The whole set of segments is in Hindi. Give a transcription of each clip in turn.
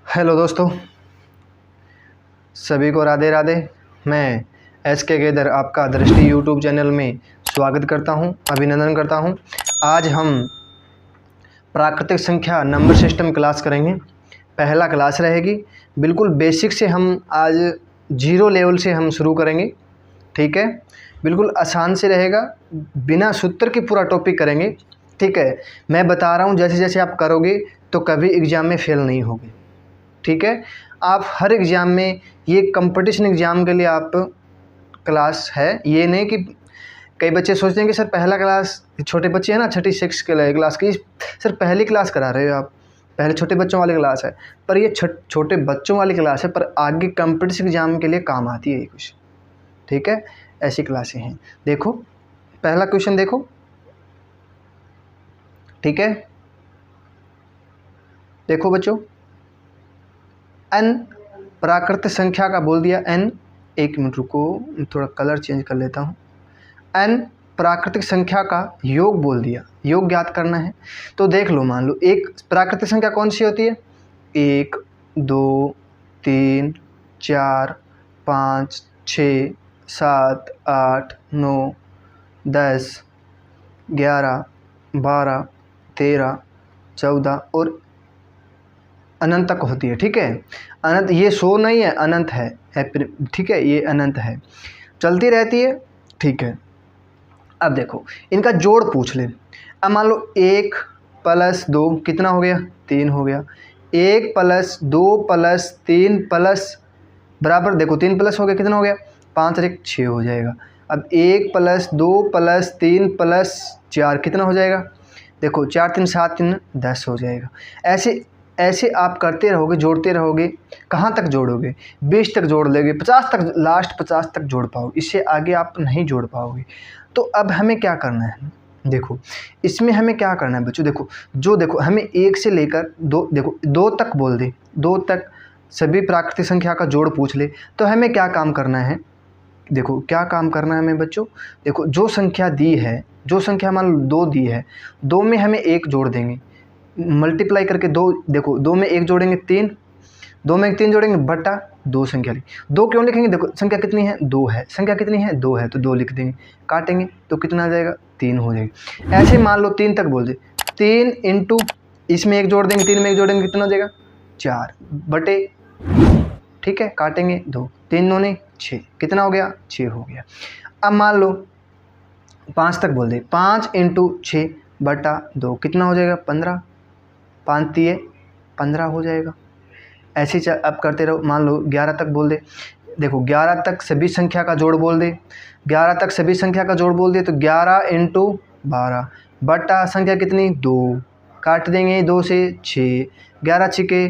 हेलो दोस्तों, सभी को राधे राधे। मैं SK गेदर आपका दृष्टि यूट्यूब चैनल में स्वागत करता हूं, अभिनंदन करता हूं। आज हम प्राकृतिक संख्या नंबर सिस्टम क्लास करेंगे। पहला क्लास रहेगी, बिल्कुल बेसिक से हम आज 0 लेवल से हम शुरू करेंगे। ठीक है, बिल्कुल आसान से रहेगा, बिना सूत्र के पूरा टॉपिक करेंगे। ठीक है, मैं बता रहा हूँ जैसे जैसे आप करोगे तो कभी एग्ज़ाम में फेल नहीं होगे। ठीक है, आप हर एग्ज़ाम में, ये कंपटीशन एग्ज़ाम के लिए आप क्लास है। ये नहीं कि कई बच्चे सोचते हैं कि सर पहला क्लास, छोटे बच्चे हैं ना, छठी 6 के क्लास की, सर पहली क्लास करा रहे हो आप, पहले छोटे बच्चों वाली क्लास है। पर ये छोटे बच्चों वाली क्लास है, पर आगे कंपटीशन एग्ज़ाम के लिए काम आती है ये कुछ। ठीक है, ऐसी क्लासें हैं। देखो पहला क्वेश्चन देखो। ठीक है, देखो बच्चों, n प्राकृतिक संख्या का बोल दिया। n, एक मिनट रुको, थोड़ा कलर चेंज कर लेता हूँ। n प्राकृतिक संख्या का योग बोल दिया, योग ज्ञात करना है। तो देख लो, मान लो एक प्राकृतिक संख्या कौन सी होती है? 1, 2, 3, 4, 5, 6, 7, 8, 9, 10, 11, 12, 13, 14 और अनंत तक होती है। ठीक है, अनंत, ये 100 नहीं है, अनंत है। ठीक है, ये अनंत है, चलती रहती है। ठीक है, अब देखो इनका जोड़ पूछ ले। अब मान लो 1 + 2 कितना हो गया? 3 हो गया। 1 + 2 + 3 प्लस बराबर, देखो 3 प्लस हो गया, कितना हो गया? 5 और 1 6 हो जाएगा। अब 1 + 2 + 3 + 4 कितना हो जाएगा? देखो 4 3 7 3 10 हो जाएगा। ऐसे ऐसे आप करते रहोगे, जोड़ते रहोगे। कहाँ तक जोड़ोगे? 20 तक जोड़ लोगे, 50 तक, लास्ट 50 तक जोड़ पाओगे। इससे आगे आप नहीं जोड़ पाओगे। तो अब हमें क्या करना है? देखो इसमें हमें क्या करना है बच्चों, देखो हमें 1 से लेकर 2, देखो 2 तक बोल दे, 2 तक सभी प्राकृतिक संख्या का जोड़ पूछ ले, तो हमें क्या काम करना है? देखो क्या काम करना है हमें बच्चों, देखो जो संख्या दी है, जो संख्या मान लो 2 दी है, 2 में हमें 1 जोड़ देंगे, मल्टीप्लाई करके 2, देखो 2 में 1 जोड़ेंगे 3, 2 में 3 जोड़ेंगे बटा 2 संख्या ली। 2 क्यों लिखेंगे? देखो संख्या कितनी है? 2 है। संख्या कितनी है? 2 है, तो 2 लिख देंगे। काटेंगे तो कितना आ जाएगा? 3 हो जाएगा। ऐसे मान लो 3 तक बोल दे, 3 इंटू इसमें 1 जोड़ देंगे, 3 में 1 जोड़ेंगे, कितना हो जाएगा? 4 बटे, ठीक है, काटेंगे 2, 3 दूनी 6, कितना हो गया? 6 हो गया। अब मान लो 5 तक बोल दे, 5 इंटू 6 बटा 2 कितना हो जाएगा? 15, 5 तिये 15 हो जाएगा। ऐसे ही अब करते रहो। मान लो 11 तक बोल दे, देखो 11 तक सभी संख्या का जोड़ बोल दे, 11 तक सभी संख्या का जोड़ बोल दे, तो 11 इंटू 12 बटा संख्या कितनी? 2, काट देंगे 2 से 6, 11 छिके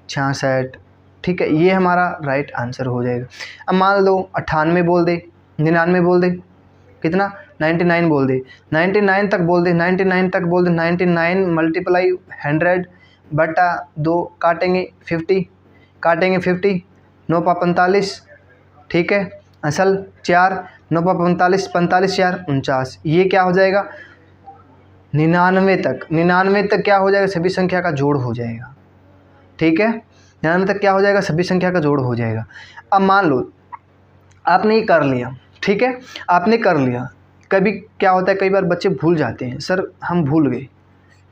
66। ठीक है, ये हमारा राइट आंसर हो जाएगा। अब मान लो 98 बोल दे, 99 बोल दे, कितना? 99 बोल दे, 99 तक बोल दे, 99 तक बोल दे, 99 × 100 बटा 2, काटेंगे 50, काटेंगे 50, 9 × 45, ठीक है, असल 4, 9 × 45, 45 4 49, ये क्या हो जाएगा? 99 तक, 99 तक क्या हो जाएगा? सभी संख्या का जोड़ हो जाएगा। ठीक है, 99 तक क्या हो जाएगा? सभी संख्या का जोड़ हो जाएगा। अब मान लो आपने ये कर लिया, ठीक है, आपने कर लिया। कभी क्या होता है, कई बार बच्चे भूल जाते हैं, सर हम भूल गए।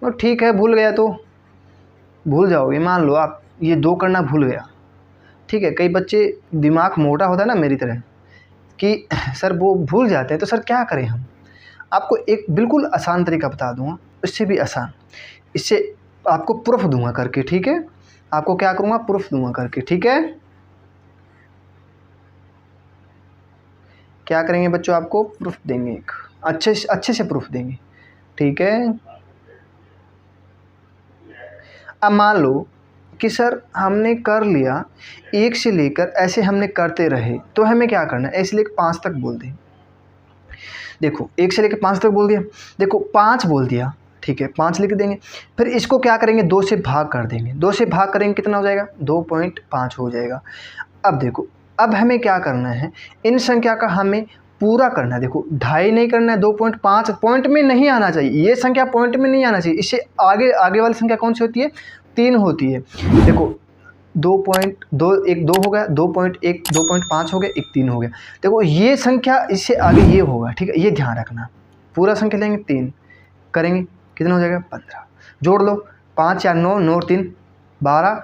तो ठीक है, भूल गया तो भूल जाओगे। मान लो आप ये 2 करना भूल गया, ठीक है, कई बच्चे दिमाग मोटा होता है ना मेरी तरह, कि सर वो भूल जाते हैं, तो सर क्या करें हम? आपको एक बिल्कुल आसान तरीका बता दूंगा, इससे भी आसान, इससे आपको प्रूफ दूंगा करके। ठीक है, आपको क्या करूँगा? प्रूफ दूंगा करके। ठीक है, क्या करेंगे बच्चों? आपको प्रूफ देंगे, एक अच्छे से प्रूफ देंगे। ठीक है, अब मान लो कि सर हमने कर लिया, 1 से लेकर ऐसे हमने करते रहे, तो हमें क्या करना है? ऐसे लेकर 5 तक बोल दें। देखो 1 से लेकर 5 तक बोल दिया, देखो 5 बोल दिया, ठीक है, 5 लिख देंगे। फिर इसको क्या करेंगे? 2 से भाग कर देंगे, 2 से भाग करेंगे, कितना हो जाएगा? 2.5 हो जाएगा। अब देखो, अब हमें क्या करना है? इन संख्या का हमें पूरा करना है। देखो 2.5 नहीं करना है, 2.5 पॉइंट में नहीं आना चाहिए, ये संख्या पॉइंट में नहीं आना चाहिए। इससे आगे वाली संख्या कौन सी होती है? 3 होती है। देखो 2.2 एक 2 हो गया, 2.1 2.5 हो गया, एक 3 हो गया। देखो ये संख्या इससे आगे ये होगा, ठीक है, ये ध्यान रखना। पूरा संख्या लेंगे 3 करेंगे, कितना हो जाएगा 15। जोड़ लो, 5 4 9, 9 3 12,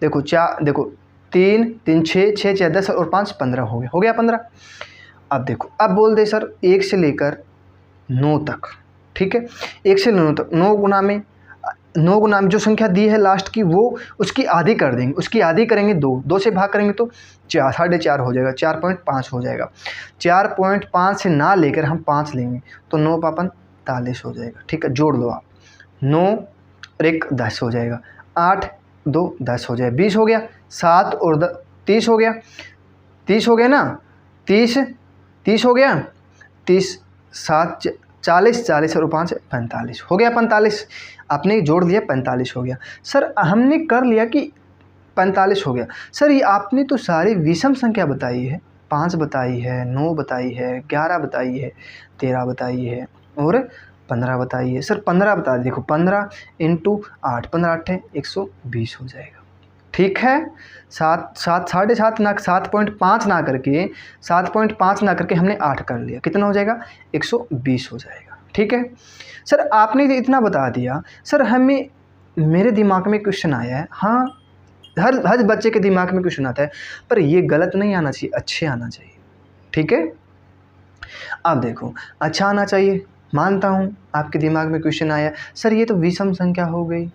देखो 4, देखो 3 3 6 6 4 10 और 5 15 हो गया 15। अब देखो, अब बोल दे सर 1 से लेकर 9 तक, ठीक है, 1 से 9 तक 9 गुना में जो संख्या दी है लास्ट की, वो उसकी आधी कर देंगे, उसकी आधी करेंगे 2 से भाग करेंगे तो 4 4.5 हो जाएगा, 4.5 हो जाएगा। 4.5 से ना लेकर हम 5 लेंगे तो 9 पापन 45 हो जाएगा, ठीक है। जोड़ लो आप, 9 और 1 10 हो जाएगा, 8 2 10 हो जाएगा, 20 हो गया, 7 और 30 हो गया, 30 हो गया ना, 30 हो गया, 30 7 40 40 और 5 45 हो गया, 45 आपने जोड़ लिया, 45 हो गया। सर हमने कर लिया कि 45 हो गया। सर ये आपने तो सारी विषम संख्या बताई है, 5 बताई है, 9 बताई है, 11 बताई है, 13 बताई है और 15 बताई है। सर 15 बता, देखो 15 इंटू 8, 15 8 है 120 हो जाएगा, ठीक है। 7.5 ना, 7.5 ना करके 7.5 ना करके हमने 8 कर लिया, कितना हो जाएगा 120 हो जाएगा, ठीक है। सर आपने तो इतना बता दिया, सर हमें मेरे दिमाग में क्वेश्चन आया है, हाँ हर हर बच्चे के दिमाग में क्वेश्चन आता है, पर ये गलत नहीं आना चाहिए, अच्छे आना चाहिए, ठीक है। अब देखो अच्छा आना चाहिए, मानता हूँ आपके दिमाग में क्वेश्चन आया, सर ये तो विषम संख्या हो गई,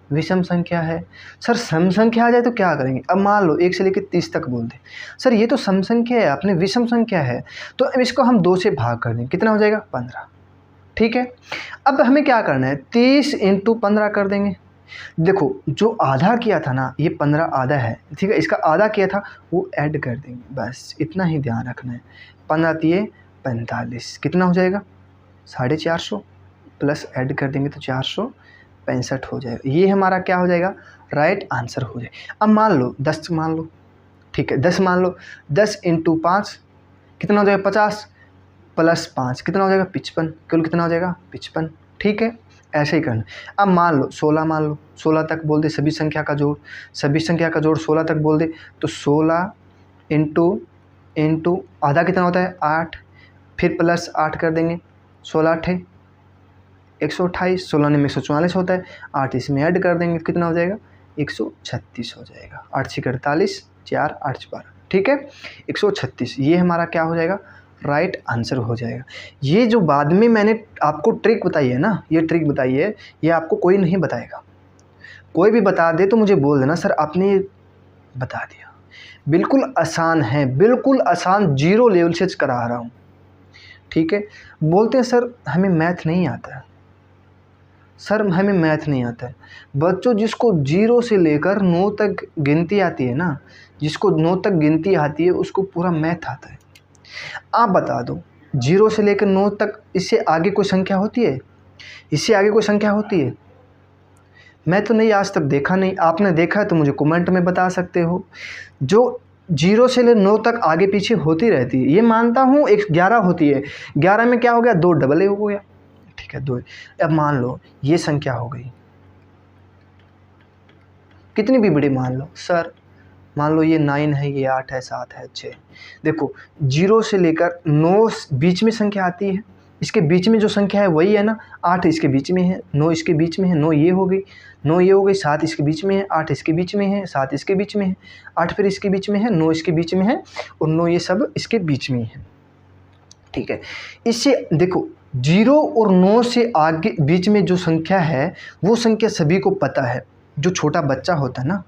विषम संख्या है, सर सम संख्या आ जाए तो क्या करेंगे। अब मान लो 1 से लेकर 30 तक बोल दे, सर ये तो सम संख्या है, आपने विषम संख्या है, तो अब इसको हम 2 से भाग कर दें, कितना हो जाएगा 15, ठीक है। अब हमें क्या करना है, 30 इंटू 15 कर देंगे। देखो जो आधा किया था ना, ये 15 आधा है, ठीक है, इसका आधा किया था वो ऐड कर देंगे, बस इतना ही ध्यान रखना है। 15 तिये 45, कितना हो जाएगा 450 प्लस ऐड कर देंगे तो 465 हो जाएगा। ये हमारा क्या हो जाएगा, राइट आंसर हो जाएगा। अब मान लो 10 मान लो, ठीक है, 10 मान लो, 10 इंटू 5 कितना हो जाएगा 50 प्लस 5 कितना हो जाएगा 55, कुल कितना हो जाएगा 55, ठीक है। ऐसे ही करना। अब मान लो 16 मान लो, 16 तक बोल दे, सभी संख्या का जोड़, सभी संख्या का जोड़ 16 तक बोल दे, तो 16 इंटू आधा कितना होता है 8, फिर प्लस 8 कर देंगे, 16 8 128, 16 में 144 होता है, 8 इसमें ऐड कर देंगे कितना हो जाएगा 136 हो जाएगा, 8 6 48 4 8 12, ठीक है 136, ये हमारा क्या हो जाएगा राइट आंसर हो जाएगा। ये जो बाद में मैंने आपको ट्रिक बताई है ना, ये ट्रिक बताई है, ये आपको कोई नहीं बताएगा, कोई भी बता दे तो मुझे बोल देना सर आपने बता दिया। बिल्कुल आसान है, बिल्कुल आसान, जीरो लेवल से करा रहा हूँ, ठीक है। बोलते हैं सर हमें मैथ नहीं आता है, सर हमें मैथ नहीं आता है। बच्चों जिसको 0 से लेकर 9 तक गिनती आती है ना, जिसको 9 तक गिनती आती है उसको पूरा मैथ आता है। आप बता दो 0 से लेकर 9 तक इससे आगे कोई संख्या होती है, इससे आगे कोई संख्या होती है? मैं तो नहीं आज तक देखा नहीं, आपने देखा है तो मुझे कमेंट में बता सकते हो। जो 0 से ले 9 तक आगे पीछे होती रहती है, ये मानता हूँ, एक 11 होती है, 11 में क्या हो गया 2 डबल ए हो गया, ठीक है 2। अब मान लो ये संख्या हो गई, कितनी भी बड़ी मान लो, सर मान लो ये 9 है, ये 8 है, 7 है, 6। देखो 0 से लेकर 9 बीच में संख्या आती है, इसके बीच में जो संख्या है वही है ना, 8 इसके बीच में है, 9 इसके बीच में है, 9 ये हो गई, 9 ये हो गई, 7 इसके बीच में है, 8 इसके बीच में है, 7 इसके बीच में है, 8 फिर इसके बीच में है, 9 इसके बीच में है और 9 ये सब इसके बीच में है, ठीक है। इससे देखो 0 और 9 से आगे बीच में जो संख्या है वो संख्या सभी को पता है। जो छोटा बच्चा होता है ना,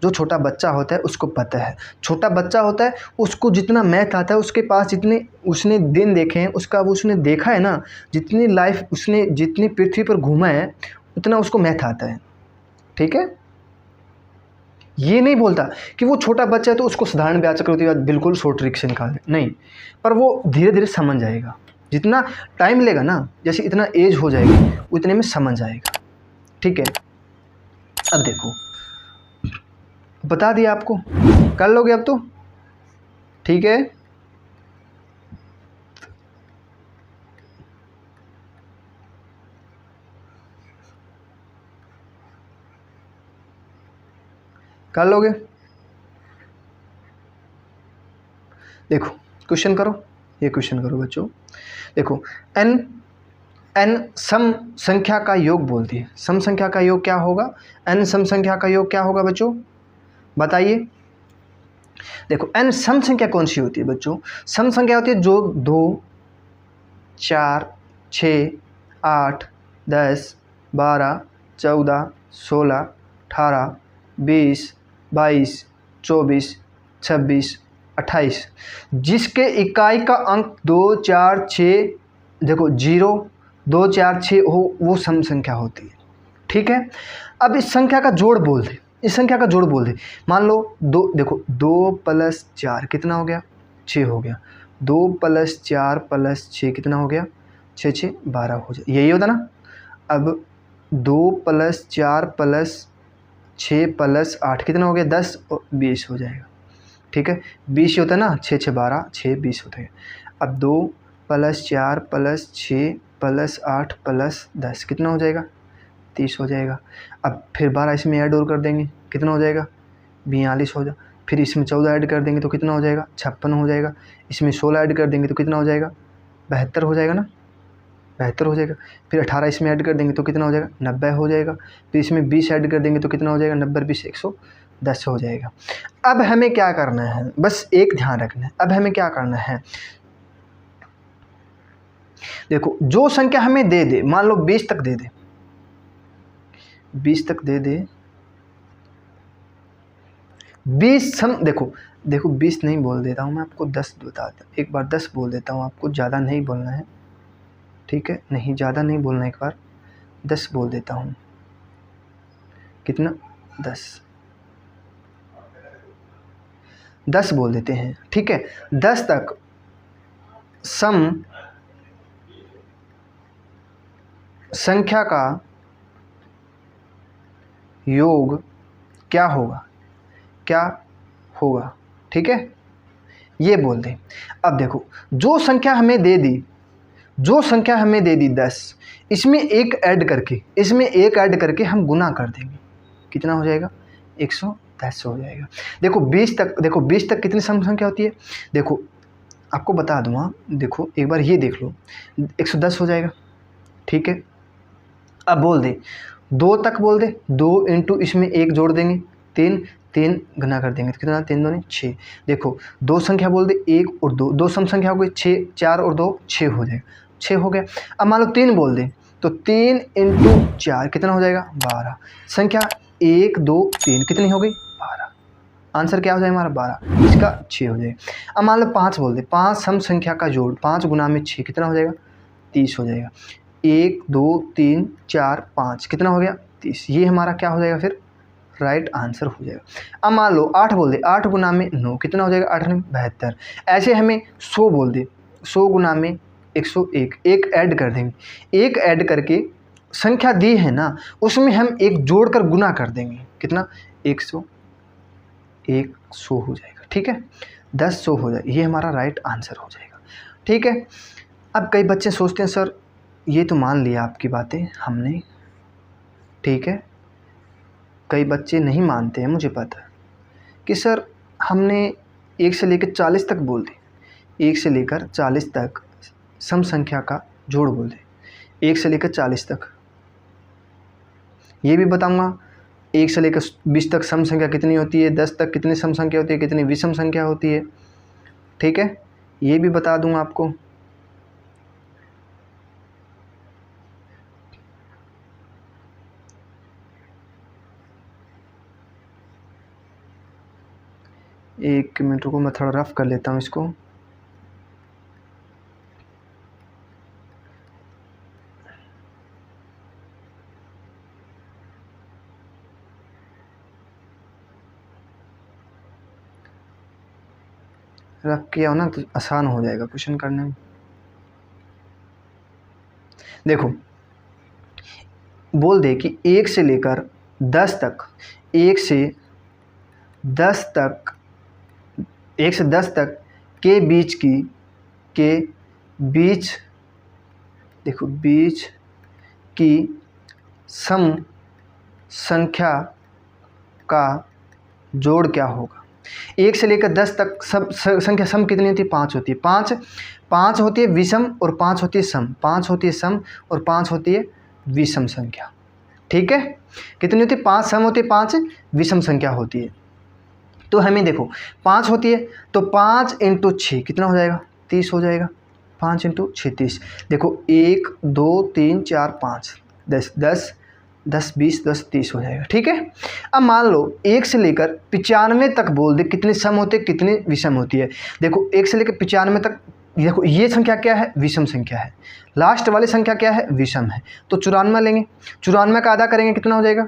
जो छोटा बच्चा होता है उसको पता है, छोटा बच्चा होता है उसको जितना मैथ आता है, उसके पास जितने उसने दिन देखे हैं, उसका वो उसने देखा है ना, जितनी लाइफ उसने जितनी पृथ्वी पर घूमा है उतना उसको मैथ आता है, ठीक है। ये नहीं बोलता कि वो छोटा बच्चा है तो उसको साधारण ब्याज चक्रवृद्धि ब्याज बिल्कुल शॉर्ट ट्रिक से निकाल दे, नहीं, पर वो धीरे धीरे समझ जाएगा, जितना टाइम लेगा ना, जैसे इतना एज हो जाएगी उतने में समझ आएगा, ठीक है। अब देखो बता दिया आपको, कर लोगे अब तो, ठीक है। कर लोगे? देखो क्वेश्चन करो, ये क्वेश्चन करो बच्चों। देखो n सम संख्या का योग बोलती है। सम संख्या का योग क्या होगा? n सम संख्या का योग क्या होगा बच्चों, बताइए। देखो n सम संख्या कौन सी होती है बच्चों? सम संख्या होती है जो 2, 4, 6, 8, 10, 12, 14, 16, 18, 20, 22, 24, 26, 28, जिसके इकाई का अंक 2, 4, 6, देखो 0, 2, 4, 6 हो, वो सम संख्या होती है। ठीक है, अब इस संख्या का जोड़ बोल दे, इस संख्या का जोड़ बोल दे। मान लो 2, देखो 2 + 4 कितना हो गया? 6 हो गया। 2 + 4 + 6 कितना हो गया? 6 6 12 हो जाए, यही होता ना। अब 2 + 4 + 6 + 8 कितना हो गया? 10 और 20 हो जाएगा। ठीक है, 20 होता है ना, 6 6 12, 6 20 होता है। अब 2 + 4 + 6 + 8 + 10 कितना हो जाएगा? 30 हो जाएगा। अब फिर 12 इसमें ऐड और कर देंगे, कितना हो जाएगा? 42 हो जाएगा। फिर इसमें 14 ऐड कर देंगे तो कितना हो जाएगा? 56 हो जाएगा। इसमें 16 ऐड कर देंगे तो कितना हो जाएगा? 72 हो जाएगा ना, 72 हो जाएगा। फिर 18 इसमें ऐड कर देंगे तो कितना हो जाएगा? 90 हो जाएगा। फिर इसमें 20 ऐड कर देंगे तो कितना हो जाएगा? 90 20 110 हो जाएगा। अब हमें क्या करना है, बस एक ध्यान रखना है। अब हमें क्या करना है, देखो जो संख्या हमें दे दे, मान लो 20 तक दे दे, 20 तक दे दे, 20 सम, देखो 20 नहीं बोल देता हूँ मैं आपको, 10 बता देता, एक बार 10 बोल देता हूँ आपको, ज़्यादा नहीं बोलना है। ठीक है, नहीं ज़्यादा नहीं बोलना है, एक बार 10 बोल देता हूँ। कितना? 10 बोल देते हैं। ठीक है, 10 तक सम संख्या का योग क्या होगा? क्या होगा? ठीक है, ये बोल दें। अब देखो जो संख्या हमें दे दी, जो संख्या हमें दे दी 10, इसमें एक ऐड करके, इसमें एक ऐड करके हम गुना कर देंगे, कितना हो जाएगा? 110 हो जाएगा। देखो 20 तक, देखो 20 तक कितनी सम संख्या होती है? देखो आपको बता दूँगा, देखो एक बार ये देख लो, 110 हो जाएगा। ठीक है, अब बोल दे 2 तक, बोल दे 2 इंटू इसमें एक जोड़ देंगे 3, 3 गुना कर देंगे तो कितना? 3 दूनी 6। देखो 2 संख्या बोल दे, 1 और 2, 2 सम संख्या हो गई, 6, 4 और 2 6 हो जाएगा, 6 हो गया। अब मान लो 3 बोल दे, तो 3 इंटू 4 कितना हो जाएगा? 12। संख्या 1 2 3 कितनी हो गई? 12। आंसर क्या हो जाएगा हमारा? 12, इसका 6 हो जाएगा। अब मान लो 5 बोल दे, 5 सम संख्या का जोड़, 5 गुना में 6 कितना हो जाएगा? 30 हो जाएगा। 1 2 3 4 5 कितना हो गया? 30। ये हमारा क्या हो जाएगा फिर? राइट आंसर हो जाएगा। अब मान लो 8 बोल दे, 8 गुना में 9 कितना हो जाएगा? 8 में 72। ऐसे हमें 100 बोल दे, 100 गुना में 101, एक ऐड कर देंगे, एक ऐड करके संख्या दी है ना, उसमें हम एक जोड़कर गुना कर देंगे, कितना? 100 100 हो जाएगा। ठीक है, 10 हो जाएगा, ये हमारा राइट आंसर हो जाएगा। ठीक है, अब कई बच्चे सोचते हैं सर ये तो मान लिया आपकी बातें हमने, ठीक है, कई बच्चे नहीं मानते हैं, मुझे पता है कि सर हमने 1 से लेकर 40 तक बोल दे, 1 से लेकर 40 तक सम संख्या का जोड़ बोल दे, 1 से लेकर 40 तक। ये भी बताऊंगा 1 से लेकर 20 तक सम संख्या कितनी होती है, 10 तक कितनी सम संख्या होती है, कितनी विषम संख्या होती है। ठीक है, ये भी बता दूंगा आपको। एक मिनट रुको, मैं थोड़ा रफ कर लेता हूँ इसको। रफ किया हो ना तो आसान हो जाएगा क्वेश्चन करने में। देखो बोल दे कि 1 से लेकर 10 तक, 1 से 10 तक, 1 से 10 तक के बीच की, के बीच, देखो बीच की सम संख्या का जोड़ क्या होगा। 1 से लेकर 10 तक सब संख्या सम कितनी होती है, 5 होती है। 5 होती है विषम और 5 होती है सम, 5 होती है सम और 5 होती है विषम संख्या। ठीक है, कितनी होती है, 5 सम होती है, 5 विषम संख्या होती है। तो हमें देखो 5 होती है तो 5 × 6 कितना हो जाएगा, 30 हो जाएगा। 5 × 6 30। देखो 1 2 3 4 5 10 10 10 20 10 30 हो जाएगा। ठीक है, अब मान लो 1 से लेकर 95 तक बोल दे कितने सम होते हैं कितनी विषम होती है। देखो 1 से लेकर 95 तक, देखो ये संख्या क्या है, विषम संख्या है। लास्ट वाली संख्या क्या है, विषम है। तो 94 लेंगे, 94 का आधा करेंगे कितना हो जाएगा,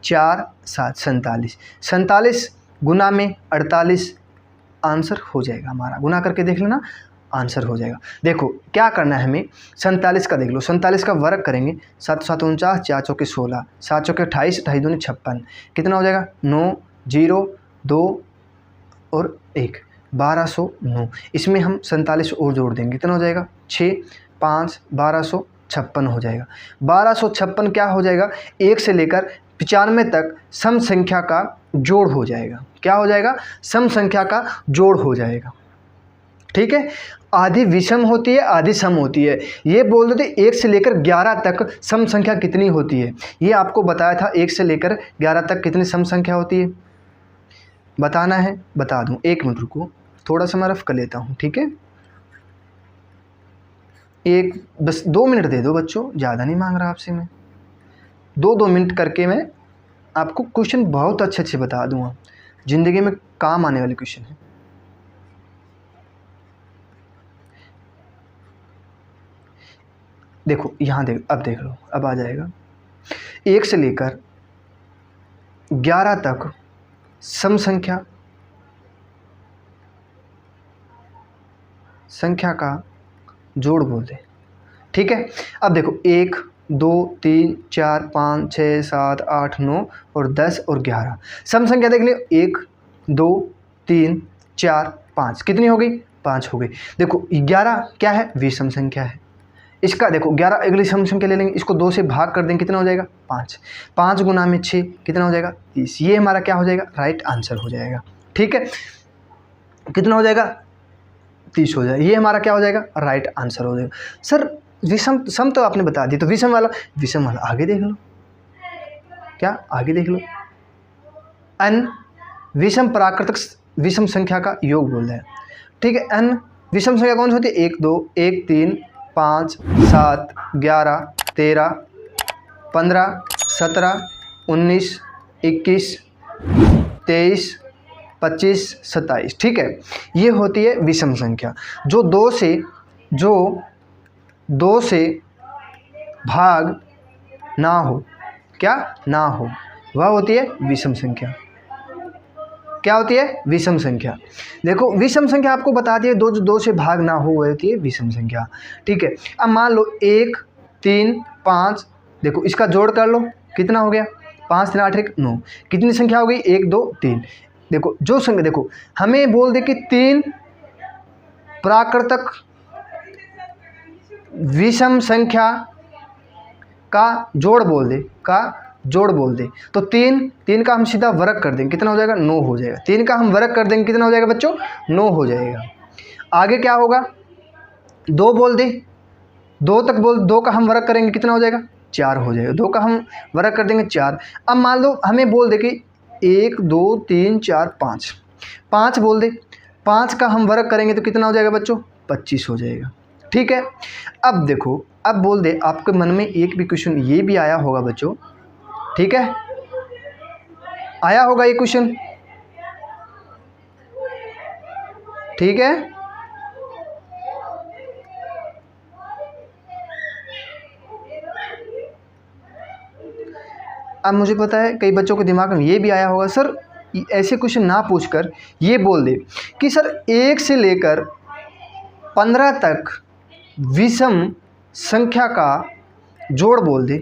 4 7 47। 47 गुना में 48 आंसर हो जाएगा हमारा। गुना करके देख लेना, आंसर हो जाएगा। देखो क्या करना है हमें, 47 का देख लो, 47 का वर्ग करेंगे, 7 7 49, 4 चौके 16, 7 चौके 28, 28 दूनी 56, कितना हो जाएगा, 9 0 2 और 1 1209। इसमें हम 47 और जोड़ देंगे, कितना हो जाएगा, 6 5 1256 हो जाएगा। 1256 क्या हो जाएगा, 1 से लेकर 95 तक सम संख्या का जोड़ हो जाएगा। क्या हो जाएगा, सम संख्या का जोड़ हो जाएगा। ठीक है, आधी विषम होती है आधी सम होती है। ये बोल देते 1 से लेकर 11 तक सम संख्या कितनी होती है, ये आपको बताया था। 1 से लेकर 11 तक कितनी सम संख्या होती है बताना है, बता दूं। 1 मिनट रुको, थोड़ा सा मैं रफ कर लेता हूँ। ठीक है, बस 2 मिनट दे दो बच्चों, ज़्यादा नहीं मांग रहा आपसे मैं। 2 मिनट करके मैं आपको क्वेश्चन बहुत अच्छे अच्छे बता दूंगा, ज़िंदगी में काम आने वाले क्वेश्चन है। देखो यहाँ अब देख लो, अब आ जाएगा। 1 से लेकर 11 तक सम संख्या का जोड़ बोल दे। ठीक है, अब देखो 1 2 3 4 5 6 7 8 9 और 10 और 11 सम संख्या देख लियो। 1 2 3 4 5 कितनी हो गई, 5 हो गई। देखो 11 क्या है, विषम संख्या है। इसका देखो 11 अगली सम संख्या ले लेंगे, इसको 2 से भाग कर देंगे, कितना हो जाएगा, 5। 5 गुना में 6 कितना हो जाएगा, 30। ये हमारा क्या हो जाएगा, राइट आंसर हो जाएगा। ठीक है, कितना हो जाएगा, 30 हो जाएगा। ये हमारा क्या हो जाएगा, राइट आंसर हो जाएगा। सर विषम सम तो आपने बता दी, तो विषम वाला आगे देख लो। क्या आगे देख लो, n विषम प्राकृतिक विषम संख्या का योग बोल रहे हैं। ठीक है, n विषम संख्या कौन सी होती है, 1 2 1 3 5 7 11 13 15 17 19 21 23 25 27। ठीक है, ये होती है विषम संख्या। जो 2 से भाग ना हो, क्या ना हो, वह होती है विषम संख्या। क्या होती है, विषम संख्या। देखो विषम संख्या आपको बता दिए, 2 से भाग ना हो वह होती है विषम संख्या। ठीक है, अब मान लो 1 3 5, देखो इसका जोड़ कर लो, कितना हो गया, 5 3 8 1 9, कितनी संख्या हो गई, 1 2 3। देखो जो संख्या, देखो हमें बोल दे कि 3 प्राकृतिक विषम संख्या का जोड़ बोल दे, तो 3 का हम सीधा वर्ग कर देंगे, कितना हो जाएगा, 9 हो जाएगा। 3 का हम वर्ग कर देंगे, कितना हो जाएगा बच्चों, 9 हो जाएगा। आगे क्या होगा, 2 बोल दे, 2 का हम वर्ग करेंगे, कितना हो जाएगा, 4 हो जाएगा। 2 का हम वर्ग कर देंगे 4। अब मान लो हमें बोल दे कि 1 2 3 4 5 बोल दे, 5 का हम वर्ग करेंगे तो कितना हो जाएगा बच्चों, 25 हो जाएगा। ठीक है, अब देखो, अब बोल दे, आपके मन में एक भी क्वेश्चन ये भी आया होगा बच्चों, ठीक है, आया होगा ये क्वेश्चन, ठीक है। अब मुझे पता है कई बच्चों के दिमाग में ये भी आया होगा, सर ऐसे क्वेश्चन ना पूछकर ये बोल दे कि सर 1 से लेकर 15 तक विषम संख्या का जोड़ बोल दे।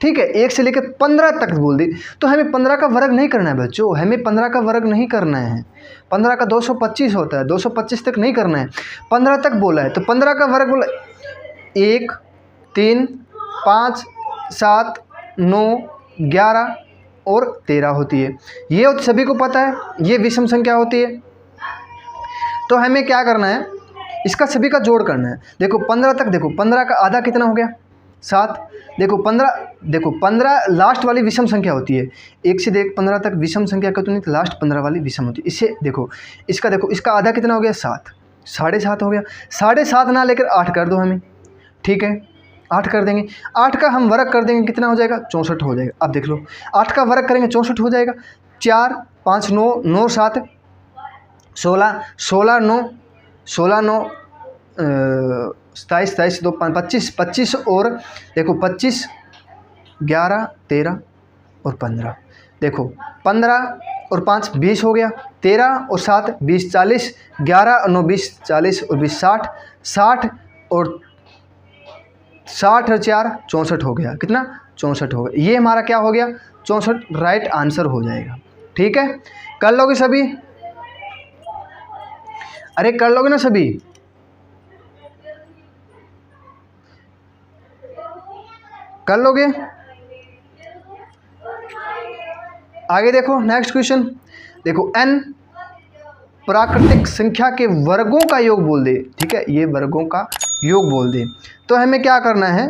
ठीक है, 1 से लेकर 15 तक बोल दे, तो हमें 15 का वर्ग नहीं करना है बच्चों, हमें 15 का वर्ग नहीं करना है। 15 का 225 होता है, 225 तक नहीं करना है, 15 तक बोला है, तो 15 का वर्ग बोला 1 3 5 7 9 11 और 13 होती है। ये सभी को पता है, ये विषम संख्या होती है। तो हमें क्या करना है, इसका सभी का जोड़ करना है। देखो 15 तक, देखो 15 का आधा कितना हो गया, 7। देखो 15 लास्ट वाली विषम संख्या होती है। 1 से 15 तक विषम संख्या कितनी, तो लास्ट 15 वाली विषम होती है। इससे देखो इसका आधा कितना हो गया, 7, 7.5 हो गया। 7.5 ना लेकर 8 कर दो हमें, ठीक है 8 कर देंगे। 8 का हम वर्ग कर देंगे, कितना हो जाएगा, 64 हो जाएगा। अब देख लो 8 का वर्ग करेंगे 64 हो जाएगा। 4 5 9 9 7 16 16 9 16 9 27 27 2 25 25 और देखो 25 11 13 और 15। देखो 15 और 5 20 हो गया, 13 और 7 20 40, 11 और 9 20 40 और 20 60, 60 और 4 64 हो गया। कितना, 64 हो गया। ये हमारा क्या हो गया, 64 राइट आंसर हो जाएगा। ठीक है, कर लोगे सभी, अरे कर लोगे ना सभी। कर लोगे, आगे देखो नेक्स्ट क्वेश्चन। देखो n प्राकृतिक संख्या के वर्गों का योग बोल दे, ठीक है, ये वर्गों का योग बोल दे। तो हमें क्या करना है,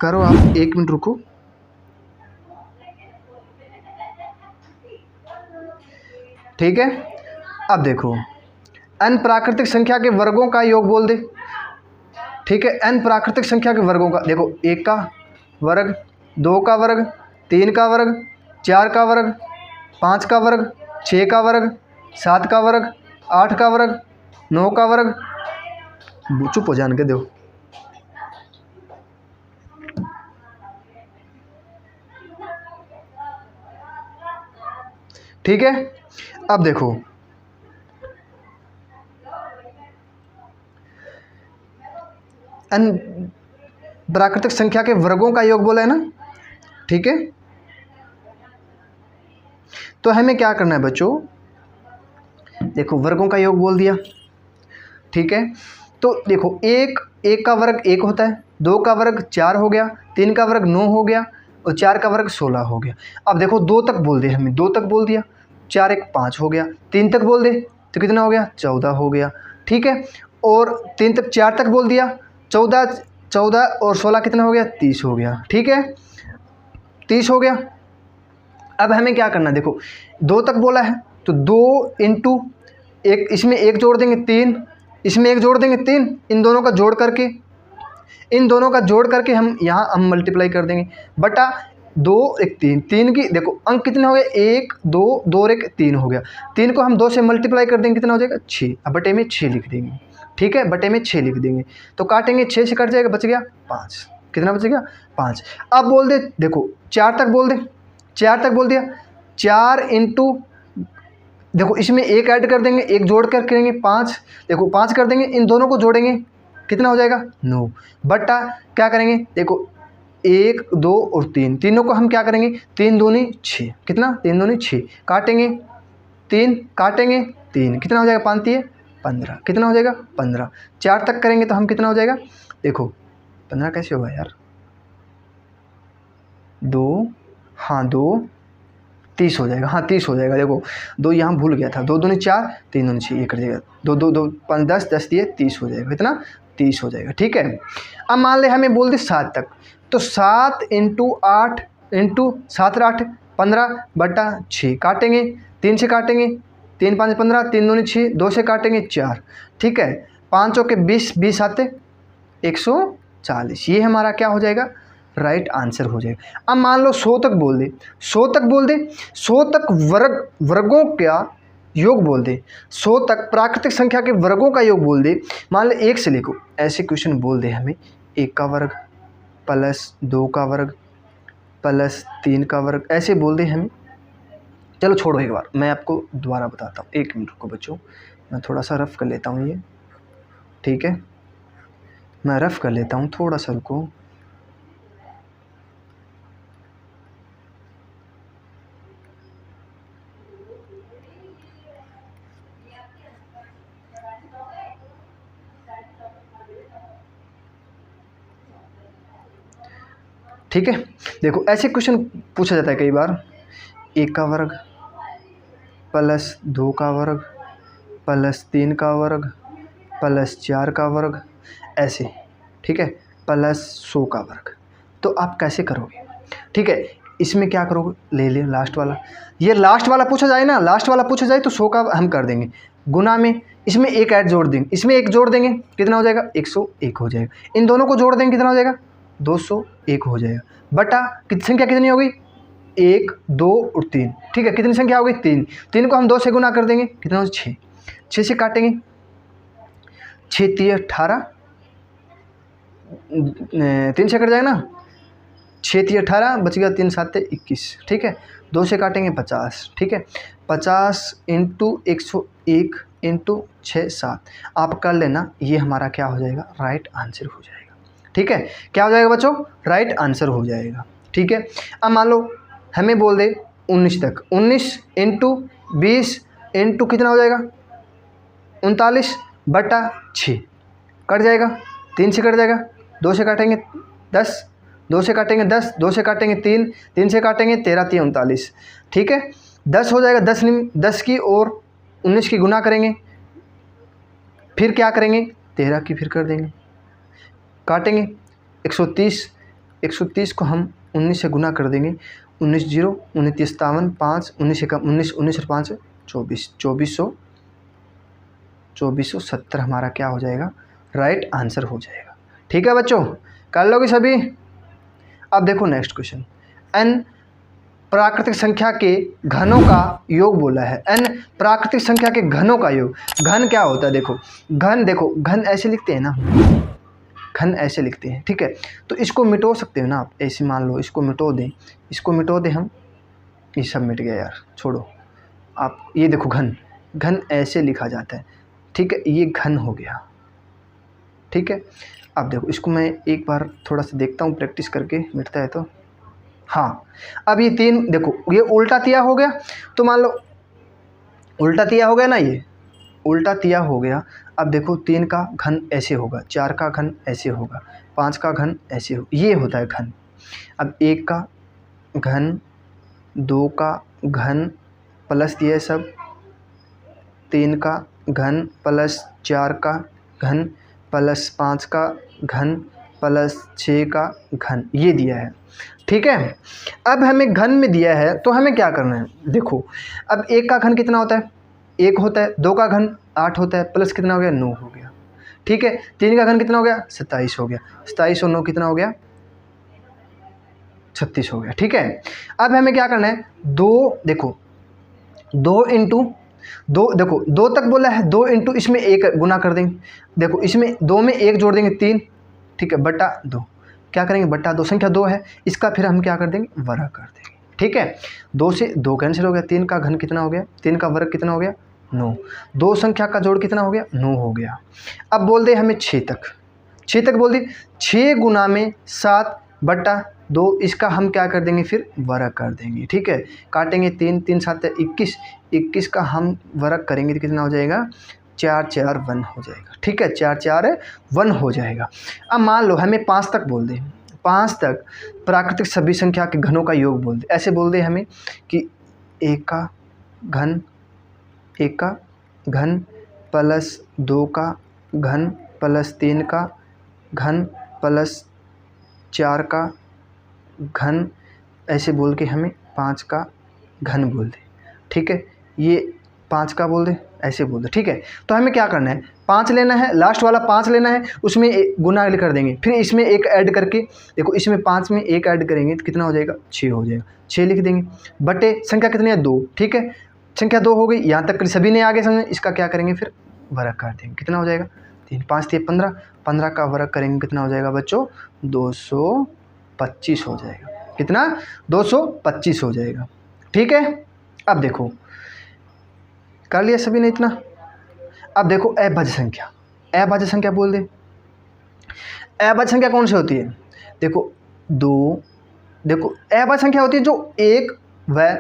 करो आप 1 मिनट रुको। ठीक है, अब देखो n प्राकृतिक संख्या के वर्गों का योग बोल दे। ठीक है, n प्राकृतिक संख्या के वर्गों का, देखो 1 का वर्ग, 2 का वर्ग, 3 का वर्ग, 4 का वर्ग, 5 का वर्ग, 6 का वर्ग, 7 का वर्ग, 8 का वर्ग, 9 का वर्ग। चुप हो जाने के दो। ठीक है, अब देखो n प्राकृतिक संख्या के वर्गों का योग बोला है ना। ठीक है, तो हमें क्या करना है बच्चों, देखो वर्गों का योग बोल दिया। ठीक है, तो देखो एक का वर्ग 1 होता है, 2 का वर्ग 4 हो गया, 3 का वर्ग 9 हो गया और 4 का वर्ग 16 हो गया। अब देखो 2 तक बोल दे, हमें 2 तक बोल दिया, 4 1 5 हो गया। 3 तक बोल दे तो कितना हो गया, 14 हो गया। ठीक है, और 3 तक 4 तक बोल दिया, 14 और 16 कितना हो गया, 30 हो गया। ठीक है, 30 हो गया। अब हमें क्या करना है, देखो 2 तक बोला है तो 2 इंटू 1, इसमें 1 जोड़ देंगे 3, इसमें 1 जोड़ देंगे 3, इन दोनों का जोड़ करके हम यहाँ मल्टीप्लाई कर देंगे बटा 2 1 3, 3 की देखो अंक कितने हो गए, 1 2 2 1 3 हो गया। 3 को हम 2 से मल्टीप्लाई कर देंगे, कितना हो जाएगा, 6। अब बटे में 6 लिख देंगे। ठीक है, बटे में 6 लिख देंगे तो काटेंगे, 6 से कट जाएगा, बच गया 5। कितना बच गया, 5। अब बोल दे, देखो 4 तक बोल दे, 4 तक बोल दिया, 4 इंटू देखो इसमें 1 ऐड कर देंगे, 1 जोड़ कर करेंगे 5, देखो 5 कर देंगे, इन दोनों को जोड़ेंगे, कितना हो जाएगा, 9 बटा क्या करेंगे, देखो 1 2 और 3, तीनों को हम क्या करेंगे, 3 दूनी 6, कितना, 3 दूनी 6, काटेंगे 3, काटेंगे 3, कितना हो जाएगा, 5 3 15, कितना हो जाएगा 15। 4 तक करेंगे तो हम कितना हो जाएगा, देखो 15 कैसे होगा यार, 2 हाँ 2 30 हो जाएगा, हाँ 30 हो जाएगा। देखो 2 यहाँ भूल गया था, 2 दूनी 4 3 दूनी 6, ये कर जाएगा, 2 2 2 5 10 10 दिए 30 हो जाएगा, इतना 30 हो जाएगा। ठीक है, अब मान ले हमें बोल दे 7 तक, तो 7 इंटू 8 इंटू 7 8 15 बटा 6, काटेंगे 3 से काटेंगे, 3 5 15, 3 दूनी 6, 2 से काटेंगे 4। ठीक है, 5 चौके 20, 20 आते 140, ये हमारा क्या हो जाएगा, राइट आंसर हो जाएगा। अब मान लो 100 तक बोल दे, 100 तक बोल दे, 100 तक वर्गों का योग बोल दे, 100 तक प्राकृतिक संख्या के वर्गों का योग बोल दे। मान लो 1 से लिखो, ऐसे क्वेश्चन बोल दे हमें, 1 का वर्ग प्लस 2 का वर्ग प्लस 3 का वर्ग, ऐसे बोल दे हमें। चलो छोड़ो, एक बार मैं आपको दोबारा बताता हूँ, 1 मिनट रुको बच्चों, मैं थोड़ा सा रफ कर लेता हूँ ये। ठीक है, मैं रफ कर लेता हूँ, थोड़ा सा रुको। ठीक है, देखो ऐसे क्वेश्चन पूछा जाता है कई बार 1 का वर्ग प्लस 2 का वर्ग प्लस 3 का वर्ग प्लस 4 का वर्ग, ऐसे, ठीक है, प्लस 100 का वर्ग। तो आप कैसे करोगे? ठीक है, इसमें क्या करोगे, ले ले लास्ट वाला, ये लास्ट वाला पूछा जाए ना, लास्ट वाला पूछा जाए तो 100 का हम कर देंगे गुना में, इसमें एक ऐड जोड़ देंगे, इसमें एक जोड़ देंगे, कितना हो जाएगा, 101 हो जाएगा। इन दोनों को जोड़ देंगे, कितना हो जाएगा, 201 हो जाएगा। बटा संख्या कितनी हो गई, 1 2 और 3, ठीक है, कितनी संख्या हो गई, 3। 3 को हम 2 से गुना कर देंगे, कितना हो, 6। 6 से काटेंगे, 6 3 18, 3 से कट जाएगा ना, 6 3 18, बच गया 3 7 21, ठीक है। 2 से काटेंगे 50, ठीक है, 50 इंटू 101 इंटू 6 7, आप कर लेना, ये हमारा क्या हो जाएगा, राइट आंसर हो जाएगा। ठीक है, क्या हो जाएगा बच्चों, राइट आंसर हो जाएगा। ठीक है, अब मान लो हमें बोल दे 19 तक, 19 इंटू 20 इंटू कितना हो जाएगा, 39 बटा 6, कट जाएगा, 3 से कट जाएगा, 2 से काटेंगे 10, 2 से काटेंगे 10, 2 से काटेंगे 3, 3 से काटेंगे 13 3 39, ठीक है, 10 हो जाएगा, 10 की और 19 की गुना करेंगे, फिर क्या करेंगे, 13 की फिर कर देंगे, काटेंगे 130 को हम 19 से गुना कर देंगे, 19 0 29 57 5 19 से कम 19 19 और 5 24 2470 हमारा क्या हो जाएगा, राइट आंसर हो जाएगा। ठीक है बच्चों, कर लोगे सभी। अब देखो नेक्स्ट क्वेश्चन, n प्राकृतिक संख्या के घनों का योग बोला है। n प्राकृतिक संख्या के घनों का योग, घन क्या होता है, देखो घन ऐसे लिखते हैं ना, घन ऐसे लिखते हैं, ठीक है, तो इसको मिटो सकते हो ना आप, ऐसे मान लो इसको मिटो दें हम, ये सब मिट गया यार, छोड़ो आप, ये देखो घन ऐसे लिखा जाता है, ठीक है, ये घन हो गया। ठीक है, अब देखो इसको मैं एक बार थोड़ा सा देखता हूँ प्रैक्टिस करके, मिटता है तो, हाँ, अब ये 3 देखो, ये उल्टा तिया हो गया, तो मान लो उल्टा तिया हो गया ना, ये उल्टा तिया हो गया। अब देखो 3 का घन ऐसे होगा, 4 का घन ऐसे होगा, 5 का घन ऐसे हो, ये होता है घन। अब 1 का घन, 2 का घन प्लस ये सब, 3 का घन प्लस 4 का घन प्लस 5 का घन प्लस 6 का घन, ये दिया है। ठीक है, अब हमें घन में दिया है तो हमें क्या करना है, देखो अब 1 का घन कितना होता है, 1 होता है, 2 का घन 8 होता है, प्लस कितना हो गया, 9 हो गया। ठीक है, 3 का घन कितना हो गया, 27 हो गया, 27 और 9 कितना हो गया, 36 हो गया। ठीक है, अब हमें क्या करना है, 2 देखो 2 इंटू 2, देखो 2 तक बोला है, 2 इंटू इसमें 1 गुना कर देंगे, देखो इसमें 2 में 1 जोड़ देंगे 3, ठीक है, बटा 2, क्या करेंगे, बटा 2, संख्या 2 है, इसका फिर हम क्या कर देंगे, वर्ग कर देंगे। ठीक है, 2 से 2 कैंसिल हो गया, 3 का घन कितना हो गया, 3 का वर्ग कितना हो गया, 9, 2 संख्या का जोड़ कितना हो गया, 9 हो गया। अब बोल दे हमें 6 तक बोल दी, 6 गुना में 7 बटा 2, इसका हम क्या कर देंगे, फिर वर्ग कर देंगे। ठीक है, काटेंगे 3 3 7 21, 21 का हम वर्ग करेंगे तो कितना हो जाएगा, 4 4 1 हो जाएगा। ठीक है, 4 4 1 हो जाएगा। अब मान लो हमें 5 तक बोल दे, 5 तक प्राकृतिक सभी संख्या के घनों का योग बोल दे, ऐसे बोल दे हमें कि 1 का घन प्लस 2 का घन प्लस 3 का घन प्लस 4 का घन, ऐसे बोल के हमें 5 का घन बोल दे। ठीक है, ये 5 का बोल दे, ऐसे बोल दे। ठीक है, तो हमें क्या करना है, 5 लेना है, लास्ट वाला 5 लेना है, उसमें गुना कर देंगे, फिर इसमें 1 ऐड करके, देखो इसमें 5 में 1 ऐड करेंगे तो कितना हो जाएगा, 6 हो जाएगा, 6 लिख देंगे, बटे संख्या कितनी है, 2। ठीक है, संख्या 2 हो गई, यहाँ तक सभी ने आगे समझे, इसका क्या करेंगे, फिर वर्ग कर देंगे, कितना हो जाएगा, 3 5 3 15, 15 का वर्ग करेंगे कितना हो जाएगा बच्चों, 225 हो जाएगा, कितना, 225 हो जाएगा। ठीक है, अब देखो कर लिया सभी ने इतना। अब देखो अभाज्य संख्या बोल दे, अभाज्य संख्या कौन सी होती है, देखो 2, देखो अभाज्य संख्या होती है जो एक व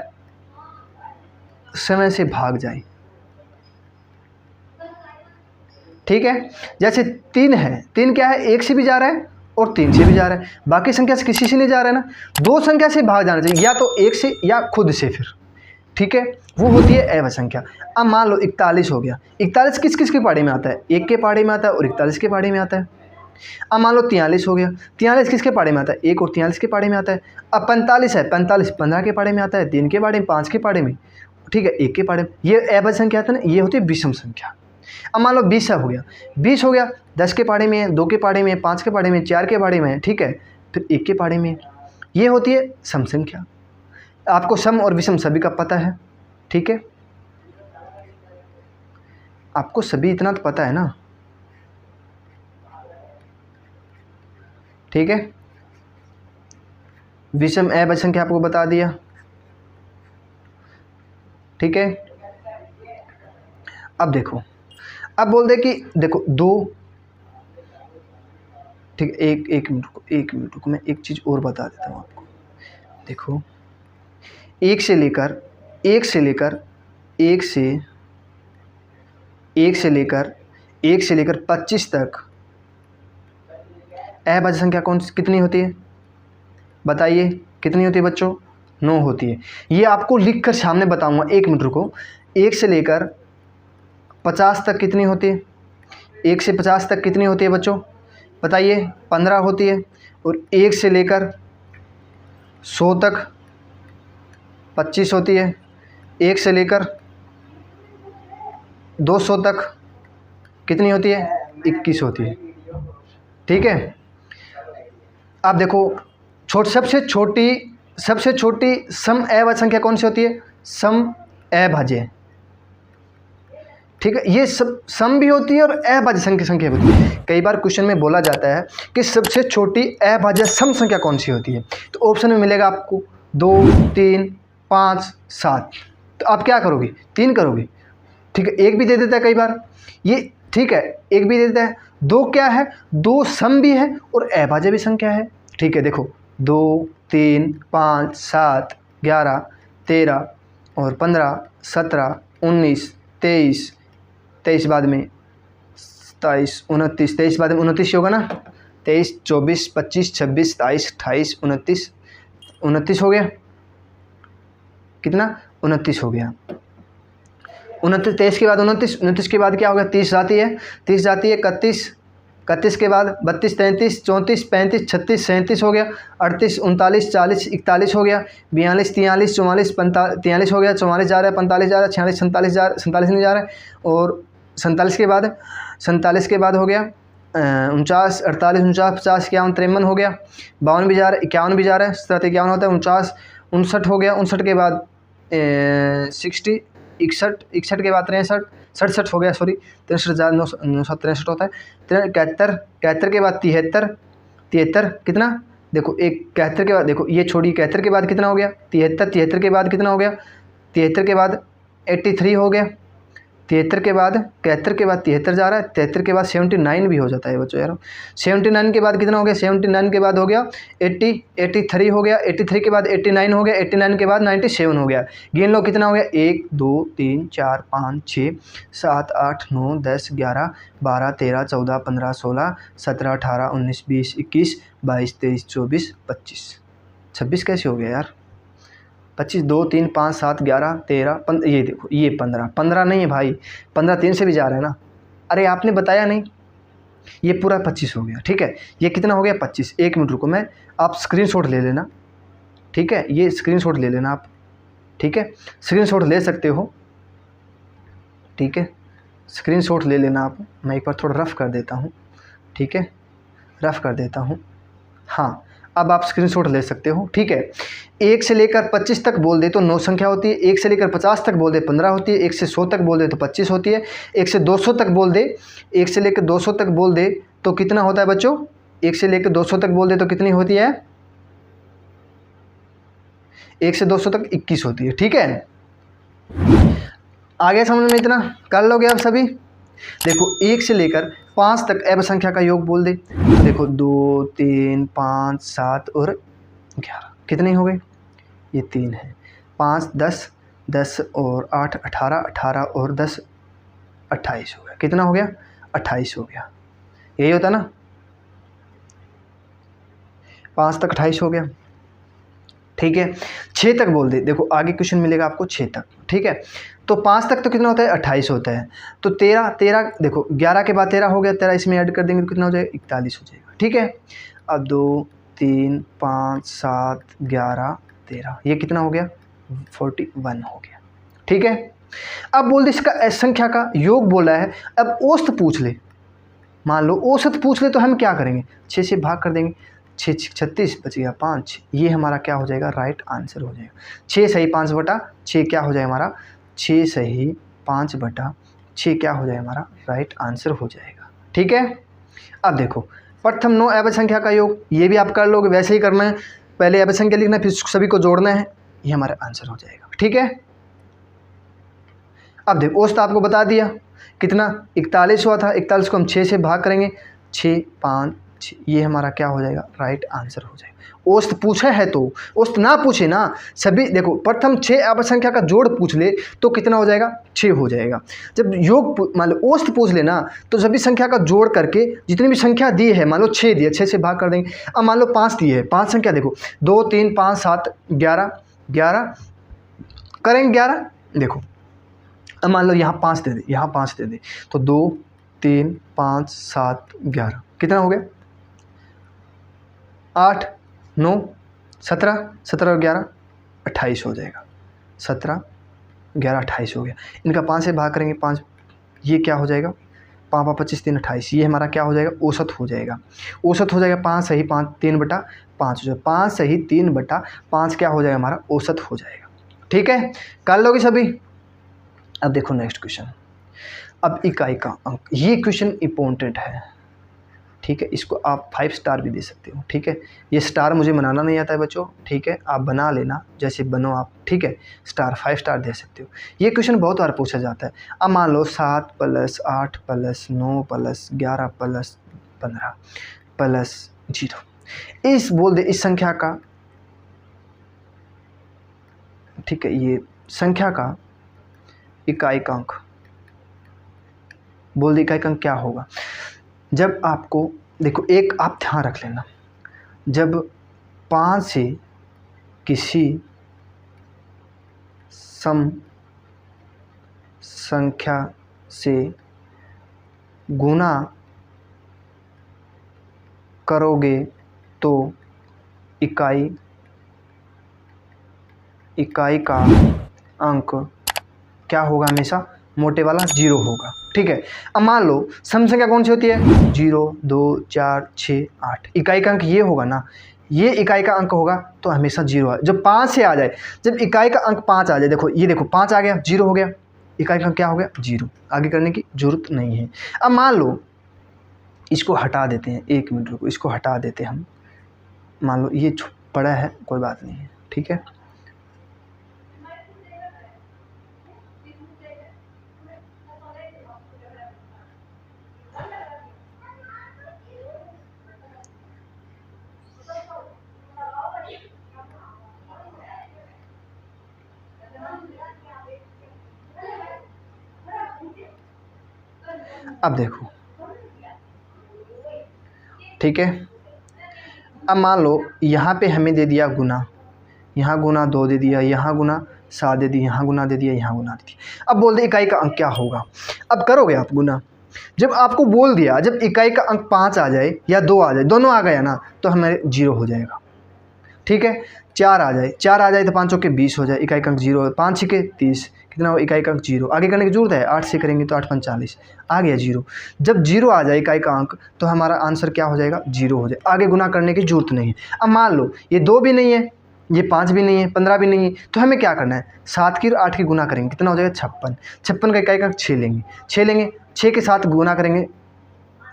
समय से भाग जाए। ठीक है, जैसे 3 है, 3 क्या है, 1 से भी जा रहा है और 3 से भी जा रहा है, बाकी संख्या से किसी से नहीं जा रहा है ना, 2 संख्या से भाग जाना चाहिए, या तो 1 से या खुद से, फिर ठीक है, वो होती है अभाज्य संख्या। अब मान लो 41 हो गया। 41 किस किस के पाड़े में आता है? 1 के पाड़े में आता है और 41 के पाड़े में आता है। अब मान लो 43 हो गया। 43 किसके पाड़े में आता है? 1 और 43 के पाड़े में आता है। अब 45 है, 45 15 के पाड़े में आता है, 3 के पाड़े में, 5 के पाड़े में, ठीक है, 1 के पाड़े में। ये अभाज्य संख्या आता है ना, ये होती है विषम संख्या। अब मान लो 20 हो गया। 20 हो गया, 10 के पाड़े में है, 2 के पाड़े में है, 5 के पाड़े में, 4 के पाड़े में है, ठीक है, फिर 1 के पाड़े में। ये होती है सम संख्या। आपको सम और विषम सभी का पता है, ठीक है, आपको सभी इतना तो पता है ना, ठीक है। विषम अभाज्य संख्या आपको बता दिया, ठीक है। अब देखो, अब बोल दे कि देखो 2, ठीक है, एक मिनट रुको, मैं एक चीज़ और बता देता हूँ आपको। देखो 1 से लेकर 25 तक अभाज्य संख्या कितनी होती है? बताइए कितनी होती है बच्चों? 9 होती है। ये आपको लिख कर सामने बताऊंगा, 1 मिनट रुको। 1 से लेकर 50 तक कितनी होती है? 1 से 50 तक कितनी होती है बच्चों? बताइए। 15 होती है। और 1 से लेकर 100 तक 25 होती है। 1 से लेकर 200 तक कितनी होती है? 21 होती है, ठीक है। अब देखो सबसे छोटी सम अभाज्य संख्या कौन सी होती है? सम अभाज्य, ठीक है। ये सब सम भी होती है और अभाज्य संख्या होती है। कई बार क्वेश्चन में बोला जाता है कि सबसे छोटी अभाज्य सम संख्या कौन सी होती है, तो ऑप्शन में मिलेगा आपको 2, 3, 5, 7। तो आप क्या करोगे? 3 करोगे, ठीक है। 1 भी दे देता है कई बार, ये ठीक है, 1 भी दे देता है। 2 क्या है? 2 सम भी है और अभाज्य भी संख्या है, ठीक है। देखो 2, 3, 5, 7, 11, 13 और 15, 17, 19, 23 बाद में 27, 29, 23 बाद में 29 होगा ना। 23, 24, 25, 26, 27, 28, 29 हो गया। कितना? 29 हो गया। 29, 23 के बाद 29 के बाद क्या होगा? 30 जाती है, 31 के बाद 32, 33, 34, 35, 36, 37 हो गया। 38, 39, 40, 41 हो गया। 42, 43, 44, 43 हो गया। 44 जा रहा है, 45 जा रहा है, 46, 47 नहीं जा रहा है। और 47 के बाद हो गया 49, 48, 49, 50, 51, 53 हो गया। 52 भी जा रहा है, 51 भी जा रहा है, 57, 51 होता है। 49, 59 हो गया। 59 के बाद 60, 61 के बाद 63, 67 हो गया, सॉरी 63 होता है। 71 के बाद 73 कितना? देखो 71 के बाद, देखो ये छोड़िए, 71 के बाद कितना हो गया? 73 के बाद कितना हो गया? 73 के बाद 83 हो गया। 73 के बाद 73 जा रहा है। 73 के बाद 79 भी हो जाता है बच्चों यार। 79 के बाद कितना हो गया? 79 के बाद हो गया 83 हो गया। 83 के बाद 89 हो गया। 89 के बाद 97 हो गया। गिन लो कितना हो गया? 1, 2, 3, 4, 5, 6, 7, 8, 9, 10, 11, 12, 13, 14, 15, 16, 17, 18, 19, 20, 21, 22, 23, 24, 25, 26 कैसे हो गया यार? 25, 2, 3, 5, 7, 11, 13, 15, ये देखो ये 15 नहीं है भाई, 15 3 से भी जा रहा है ना। अरे आपने बताया नहीं, ये पूरा 25 हो गया, ठीक है। ये कितना हो गया? 25। 1 मिनट रुको, मैं आप स्क्रीनशॉट ले लेना, ठीक है। ये स्क्रीनशॉट ले लेना आप, ठीक है। स्क्रीनशॉट ले सकते हो, ठीक है। स्क्रीनशॉट ले लेना आप। मैं एक बार थोड़ा रफ़ कर देता हूँ, ठीक है, रफ़ कर देता हूँ। हाँ, अब आप स्क्रीनशॉट ले सकते हो, ठीक है। 1 से लेकर 25 तक बोल दे तो 9 संख्या होती है। 1 से लेकर 50 तक बोल दे 15 होती है। 1 से 100 तक बोल दे तो 25 होती है। 1 से 200 तक बोल दे, 1 से लेकर 200 तक बोल दे तो कितना होता है बच्चों? 1 से लेकर 200 तक बोल दे तो कितनी होती है? 1 से 200 तक 21 होती है, ठीक है। आगे समझ में इतना कर लोगे आप सभी? देखो 1 से लेकर 5 तक अभाज्य संख्या का योग बोल दे तो देखो 2, 3, 5, 7 और 11 कितने हो गए? ये 3 है। 5, 10, 10 और 8, 18, 18 और 10, 28 हो गया। कितना हो गया? 28 हो गया। यही होता ना, 5 तक 28 हो गया, ठीक है। 6 तक बोल दे, देखो आगे क्वेश्चन मिलेगा आपको 6 तक, ठीक है। तो 5 तक तो कितना होता है 28 होता है, तो 13 देखो 11 के बाद 13 हो गया, 13 इसमें ऐड कर देंगे तो कितना हो जाएगा 41 हो जाएगा, ठीक है। अब 2 3 5 7 11 13 ये कितना हो गया 41 हो गया, ठीक है। अब बोल दे इसका संख्या का योग बोला है, अब औसत पूछ ले, मान लो औसत पूछ ले तो हम क्या करेंगे 6 से भाग कर देंगे, 6 36 बच गया 5, ये हमारा क्या हो जाएगा राइट आंसर हो जाएगा। 6 सही 5/6 क्या हो जाएगा हमारा 6 सही 5/6 क्या हो जाएगा हमारा राइट आंसर हो जाएगा, ठीक है। अब देखो प्रथम 9 अवयव संख्या का योग, ये भी आप कर लोगे, वैसे ही करना है, पहले अवयव संख्या लिखना है फिर सभी को जोड़ना है, ये हमारा आंसर हो जाएगा, ठीक है। अब देखो औसत आपको बता दिया कितना 41 हुआ था, 41 को हम 6 से भाग करेंगे 6 5 6, ये हमारा क्या हो जाएगा राइट आंसर हो जाएगा। औसत पूछे है तो, औसत ना पूछे ना सभी, देखो प्रथम 6 अवयव संख्या का जोड़ पूछ ले तो कितना हो जाएगा 6 हो जाएगा। जब योग मान लो औसत पूछ लेना तो सभी संख्या का जोड़ करके जितनी भी संख्या दी है, मान लो 6 दी है 6 से भाग कर देंगे। अब मान लो 5 दी है, 5 संख्या देखो 2 3 5 7 11 11 करेंगे 11, देखो अब मान लो यहाँ 5 दे दे, यहाँ 5 दे दे, तो 2 3 5 7 11 कितना हो गया 8 9 17 17 और 11 28 हो जाएगा, 17 11 28 हो गया। इनका 5 से भाग करेंगे 5, ये क्या हो जाएगा 5 5 25 3 28, ये हमारा क्या हो जाएगा औसत हो जाएगा। औसत हो जाएगा 5 सही 5 3/5 जो 5 सही 3/5 क्या हो जाएगा हमारा औसत हो जाएगा, ठीक है। कर लोगे सभी। अब देखो नेक्स्ट क्वेश्चन, अब इकाई का अंक, ये क्वेश्चन इंपॉर्टेंट है, ठीक है। इसको आप 5 स्टार भी दे सकते हो, ठीक है। ये स्टार मुझे बनाना नहीं आता है बच्चों, ठीक है, आप बना लेना जैसे बनो आप, ठीक है। स्टार 5 स्टार दे सकते हो। ये क्वेश्चन बहुत बार पूछा जाता है। अब मान लो 7 + 8 + 9 + 11 + 15 + 0, इस बोल दे इस संख्या का, ठीक है, ये संख्या का इकाई का अंक, बोल दे इकाई का अंक क्या होगा। जब आपको देखो एक आप ध्यान रख लेना, जब 5 से किसी सम संख्या से गुणा करोगे तो इकाई का अंक क्या होगा हमेशा मोटे वाला 0 होगा, ठीक है। अब मान लो सम संख्या कौन सी होती है 0 2 4 6 8, इकाई का अंक ये होगा ना, ये इकाई का अंक होगा तो हमेशा 0 है। जब 5 से आ जाए, जब इकाई का अंक 5 आ जाए, देखो ये देखो 5 आ गया 0 हो गया, इकाई का अंक क्या हो गया 0, आगे करने की जरूरत नहीं है। अब मान लो इसको हटा देते हैं, 1 मिनट रुको, इसको हटा देते हैं हम, मान लो ये पड़ा है कोई बात नहीं है, ठीक है। अब देखो ठीक है, अब मान लो यहाँ पे हमें दे दिया गुना, यहाँ गुना 2 दे दिया, यहाँ गुना 7 दे दिया, यहाँ गुना दे दिया, यहाँ गुना दे दिया। अब बोल दे इकाई का अंक क्या होगा। अब करोगे आप गुना, जब आपको बोल दिया जब इकाई का अंक 5 आ जाए या 2 आ जाए, दोनों आ गया ना तो हमारे 0 हो जाएगा, ठीक है। 4 आ जाए तो 5 चौके 20 हो जाए, इकाई का अंक 0, 5 छिके 30, कितना हो इकाई का अंक 0, आगे करने की जरूरत है 8 से करेंगे तो 8 × 45 आ गया 0। जब 0 आ जाए इकाई का अंक तो हमारा आंसर क्या हो जाएगा 0 हो जाए, आगे गुना करने की जरूरत नहीं है। अब मान लो ये 2 भी नहीं है, ये 5 भी नहीं है, 15 भी नहीं है, तो हमें क्या करना है 7 की और 8 की गुना करेंगे, कितना हो जाएगा 56, 56 का इकाई का अंक 6 लेंगे, 6 के साथ गुना करेंगे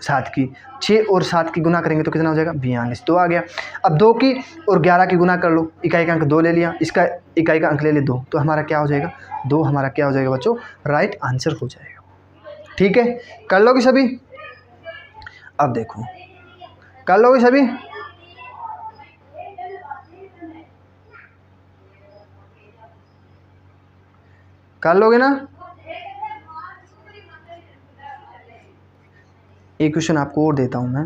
7 की, 6 और 7 की गुना करेंगे तो कितना हो जाएगा 42, 2 आ गया। अब 2 की और 11 की गुना कर लो, इकाई का अंक 2 ले लिया, इसका इकाई का अंक ले ले 2, तो हमारा क्या हो जाएगा 2, हमारा क्या हो जाएगा बच्चों राइट आंसर हो जाएगा, ठीक है। कर लोगे सभी। अब देखो कर लोगे सभी, कर लोगे ना। एक क्वेश्चन आपको और देता हूं मैं,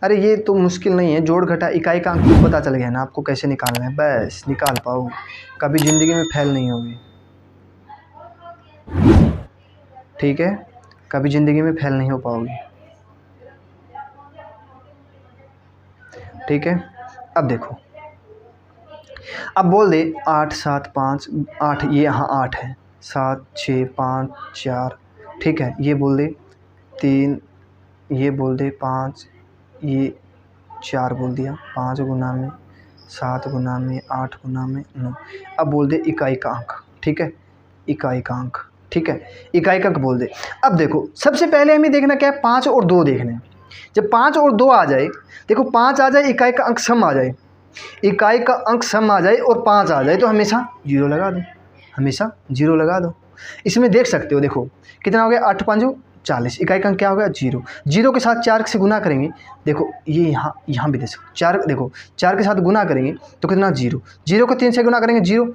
अरे ये तो मुश्किल नहीं है, जोड़ घटा इकाई का अंक तो पता चल गया ना आपको कैसे निकालना है, बस निकाल पाओ, कभी ज़िंदगी में फेल नहीं होगी। ठीक है, कभी ज़िंदगी में फेल नहीं हो पाओगी। ठीक है, अब देखो, अब बोल दे 8 7 5 8, ये यहाँ 8 है, 7 6 5 4, ठीक है, ये बोल दे 3, ये बोल दे 5, ये 4 बोल दिया, 5 गुना में 7 गुना में 8 गुना में 9। अब बोल दे इकाई का अंक, ठीक है, इकाई का अंक, ठीक है, इकाई का अंक बोल दे। अब देखो सबसे पहले हमें देखना क्या है, 5 और 2 देखने हैं। जब 5 और 2 आ जाए, देखो 5 आ जाए, इकाई का अंक सम आ जाए, इकाई का अंक सम आ जाए और 5 आ जाए तो हमेशा 0 लगा दो, हमेशा 0 लगा दो। इसमें देख सकते हो, देखो कितना हो गया, 8 5 40, इकाई का अंक क्या होगा 0। 0 के साथ 4 से गुना करेंगे, देखो ये यहाँ भी दे सकते 4, देखो 4 के साथ गुना करेंगे तो कितना 0। 0 को 3 से गुना करेंगे 0।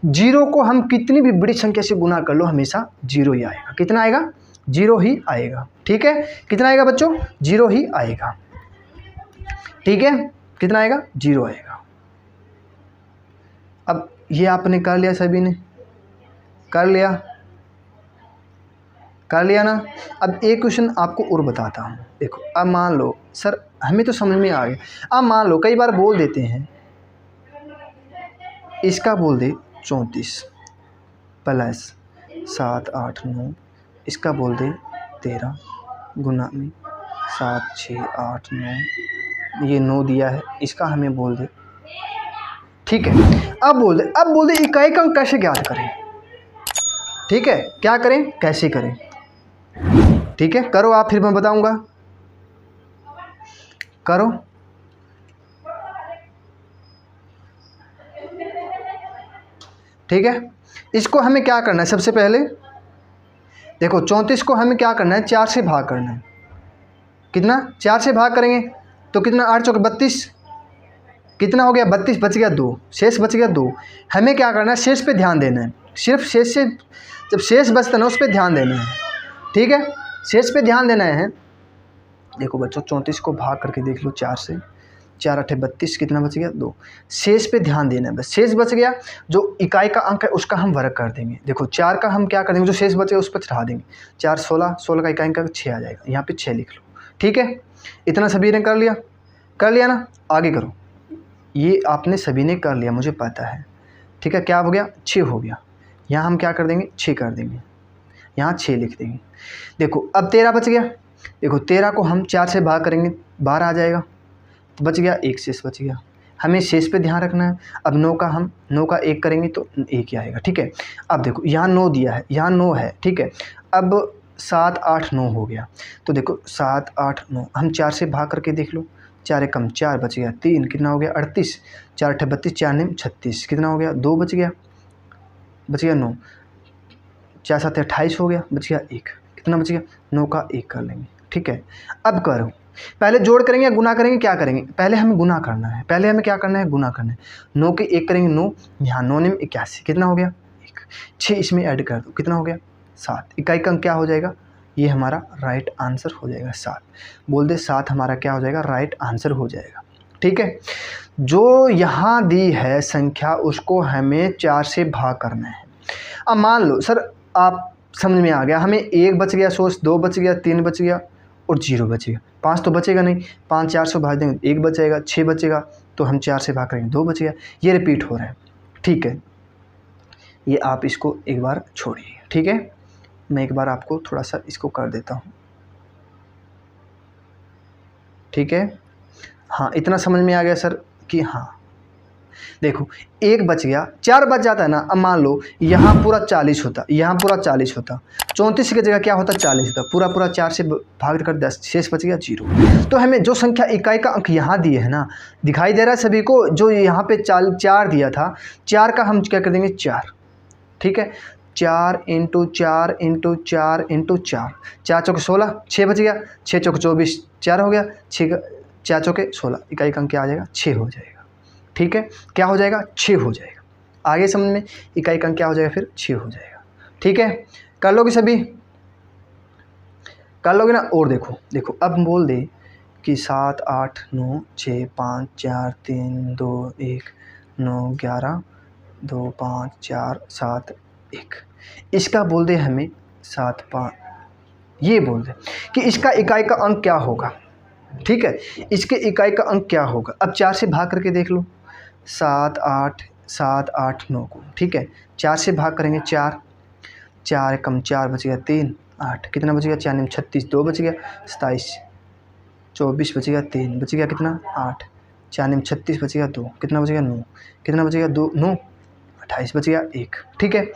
0 को हम कितनी भी बड़ी संख्या से गुना कर लो हमेशा 0 ही आएगा। कितना आएगा, 0 ही आएगा। ठीक है, कितना आएगा बच्चों, 0 ही आएगा। ठीक है, कितना आएगा, 0 आएगा। अब ये आपने कर लिया, सभी ने कर लिया ना। अब एक क्वेश्चन आपको और बताता हूँ। देखो अब मान लो सर हमें तो समझ में आ गया, अब मान लो कई बार बोल देते हैं, इसका बोल दे 34 प्लस 7 8 9, इसका बोल दे 13 गुना में 7 6 8 9, ये 9 दिया है, इसका हमें बोल दे। ठीक है, अब बोल दे इकाई का अंक कैसे ज्ञात करें। ठीक है, क्या करें, कैसे करें। ठीक है, करो आप, फिर मैं बताऊंगा, करो। ठीक है, इसको हमें क्या करना है, सबसे पहले देखो 34 को हमें क्या करना है, 4 से भाग करना है। कितना, 4 से भाग करेंगे तो कितना, 8 चौके 32, कितना हो गया 32, बच गया 2, शेष बच गया 2। हमें क्या करना है, शेष पे ध्यान देना है, सिर्फ शेष से जब शेष बचता है ना उस पर ध्यान देना है। ठीक है, शेष पे ध्यान देना है। देखो बच्चों 34 को भाग करके देख लो 4 से, 4 8 32, कितना बच गया 2। शेष पे ध्यान देना है, बस शेष बच गया, जो इकाई का अंक है उसका हम वर्ग कर देंगे। देखो 4 का हम क्या कर देंगे, जो शेष बचेगा उस पर चढ़ा देंगे, 4 16, 16 का इकाई का 6 आ जाएगा, यहाँ पे 6 लिख लो। ठीक है, इतना सभी ने कर लिया ना, आगे करो। ये आपने सभी ने कर लिया, मुझे पता है। ठीक है, क्या हो गया, 6 हो गया, यहाँ हम क्या कर देंगे, 6 कर देंगे, यहाँ 6 लिख देंगे। देखो अब 13 बच गया, देखो 13 को हम 4 से भाग करेंगे 12 आ जाएगा, तो बच गया 1, शेष बच गया। हमें शेष पे ध्यान रखना है। अब 9 का 1 करेंगे तो 1 ही आएगा। ठीक है, अब देखो यहाँ 9 दिया है, यहाँ 9 है। ठीक है, अब 7 8 9 हो गया, तो देखो 7 8 9 हम 4 से भाग करके देख लो, 4 एकम 4 बच गया 3, कितना हो गया 38, 4 8 32, 4 9 36, कितना हो गया 2 बच गया 9, 4 7 28 हो गया, बच गया 1, कितना बच गया 9 का 1 कर लेंगे। ठीक है, अब करो, पहले जोड़ करेंगे या गुना करेंगे, क्या करेंगे, पहले हमें गुना करना है, पहले हमें क्या करना है, गुना करना है। 9 के 1 करेंगे 9, यहाँ 9 में 81, कितना हो गया 1, 6 इसमें ऐड कर दो, कितना हो गया 7। इकाई का अंक क्या हो जाएगा, ये हमारा राइट आंसर हो जाएगा 7। बोल दे 7 हमारा क्या हो जाएगा, राइट आंसर हो जाएगा। ठीक है, जो यहाँ दी है संख्या उसको हमें 4 से भाग करना है। अब मान लो सर आप समझ में आ गया, हमें 1 बच गया, सोच 2 बच गया, 3 बच गया और 0 बचेगा, 5 तो बचेगा नहीं, 5 4 से भाग देंगे 1 बचेगा, 6 बचेगा, तो हम 4 से भाग करेंगे 2 बच गया। ये रिपीट हो रहा है। ठीक है, ये आप इसको एक बार छोड़िए। ठीक है, मैं एक बार आपको थोड़ा सा इसको कर देता हूँ। ठीक है, हाँ इतना समझ में आ गया सर कि हाँ देखो 1 बच गया, 4 बच जाता है ना। अब मान लो यहाँ पूरा 40 होता, यहाँ पूरा 40 होता, 34 की जगह क्या होता 40 होता, पूरा 4 से भाग कर 10, शेष बच गया 0। तो हमें जो संख्या इकाई का अंक यहाँ दिए है ना, दिखाई दे रहा है सभी को, जो यहाँ पे 4 दिया था, 4 का हम क्या कर देंगे 4। ठीक है, 4 इंटू 4 इंटू 4 इंटू 4, 4 चौके 16, 6 बच गया, 6 चौके 24, 4 हो गया, 4 चौके 16, इकाई का अंक क्या आ जाएगा 6 हो जाएगा। ठीक है, क्या हो जाएगा 6 हो जाएगा। आगे समझ में, इकाई का अंक क्या हो जाएगा फिर 6 हो जाएगा। ठीक है, कर लोगे सभी, कर लोगे ना। और देखो अब बोल दे कि 7 8 9 6 5 4 3 2 1 9 11 2 5 4 7 1। इसका बोल दे हमें 7 5, ये बोल दे कि इसका इकाई का अंक क्या होगा। ठीक है, इसके इकाई का अंक क्या होगा। अब 4 से भाग करके देख लो, 7 8 9 को। ठीक है, 4 से भाग करेंगे, 4 4 कम 4 बच गया 3 8, कितना बच गया 4 9 36, 2 बच गया 27, 24 बच गया 3, बच गया कितना 8, 4 9 36 बच गया 2, कितना बच गया 9, कितना बच गया 2 9 28 बच गया 1। ठीक है,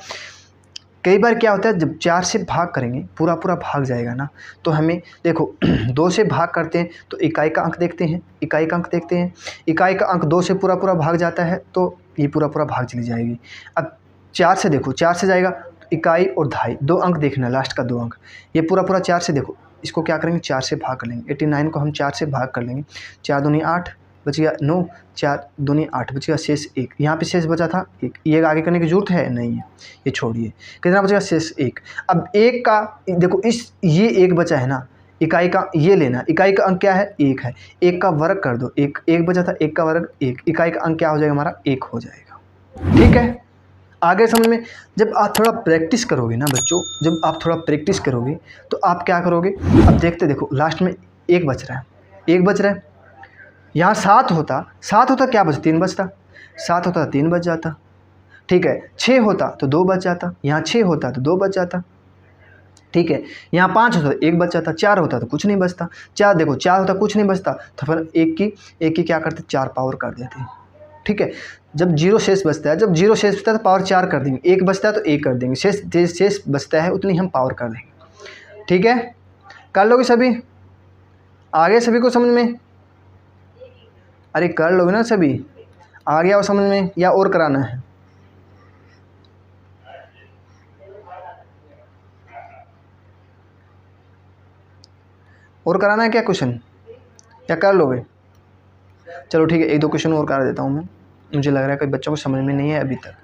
कई बार क्या होता है जब 4 से भाग करेंगे पूरा पूरा भाग जाएगा ना, तो हमें देखो 2 से भाग करते हैं तो इकाई का अंक देखते हैं, इकाई का अंक देखते हैं, इकाई का अंक 2 से पूरा पूरा भाग जाता है तो ये पूरा पूरा भाग चली जाएगी। अब 4 से देखो, 4 से जाएगा तो इकाई और दहाई, 2 अंक देखना, लास्ट का 2 अंक, ये पूरा पूरा 4 से देखो, इसको क्या करेंगे 4 से भाग कर लेंगे। 89 को हम 4 से भाग कर लेंगे, 4 दूनी 8 बच गया 9, 4 दूनी 8 बच गया शेष 1, यहाँ पे शेष बचा था 1, ये आगे करने की जरूरत है नहीं है, ये छोड़िए, कितना बचेगा शेष 1। अब 1 का देखो इस ये 1 बचा है ना, इकाई का ये लेना, इकाई का अंक क्या है 1 है, 1 का वर्ग कर दो, 1 बचा था, 1 का वर्ग 1, इकाई का अंक क्या हो जाएगा हमारा 1 हो जाएगा। ठीक है, आगे समझ में। जब आप थोड़ा प्रैक्टिस करोगे ना बच्चों, जब आप थोड़ा प्रैक्टिस करोगे तो आप क्या करोगे, अब देखते देखो लास्ट में 1 बच रहा है, 1 बच रहा है, यहाँ 7 होता क्या बचता 3 बचता, 7 होता 3 बच जाता। ठीक है, 6 होता तो 2 बच जाता, यहाँ 6 होता तो 2 बच जाता। ठीक है, यहाँ 5 होता तो 1 बच जाता, 4 होता तो कुछ नहीं बचता, 4 देखो 4 होता कुछ नहीं बचता, तो फिर एक की क्या करते 4 पावर कर देते हैं। ठीक है, जब 0 शेष बचता है, जब 0 शेष बचता है तो पावर 4 कर देंगे, 1 बचता है तो 1 कर देंगे, शेष बचता है उतनी हम पावर कर देंगे। ठीक है, कर लोगे सभी, आगे सभी को समझ में, अरे कर लोगे ना सभी, आ गया वो समझ में या और कराना है। और कराना है क्या क्वेश्चन, या कर लोगे। चलो ठीक है, 1 2 क्वेश्चन और करा देता हूँ मैं, मुझे लग रहा है कि बच्चों को समझ में नहीं है अभी तक।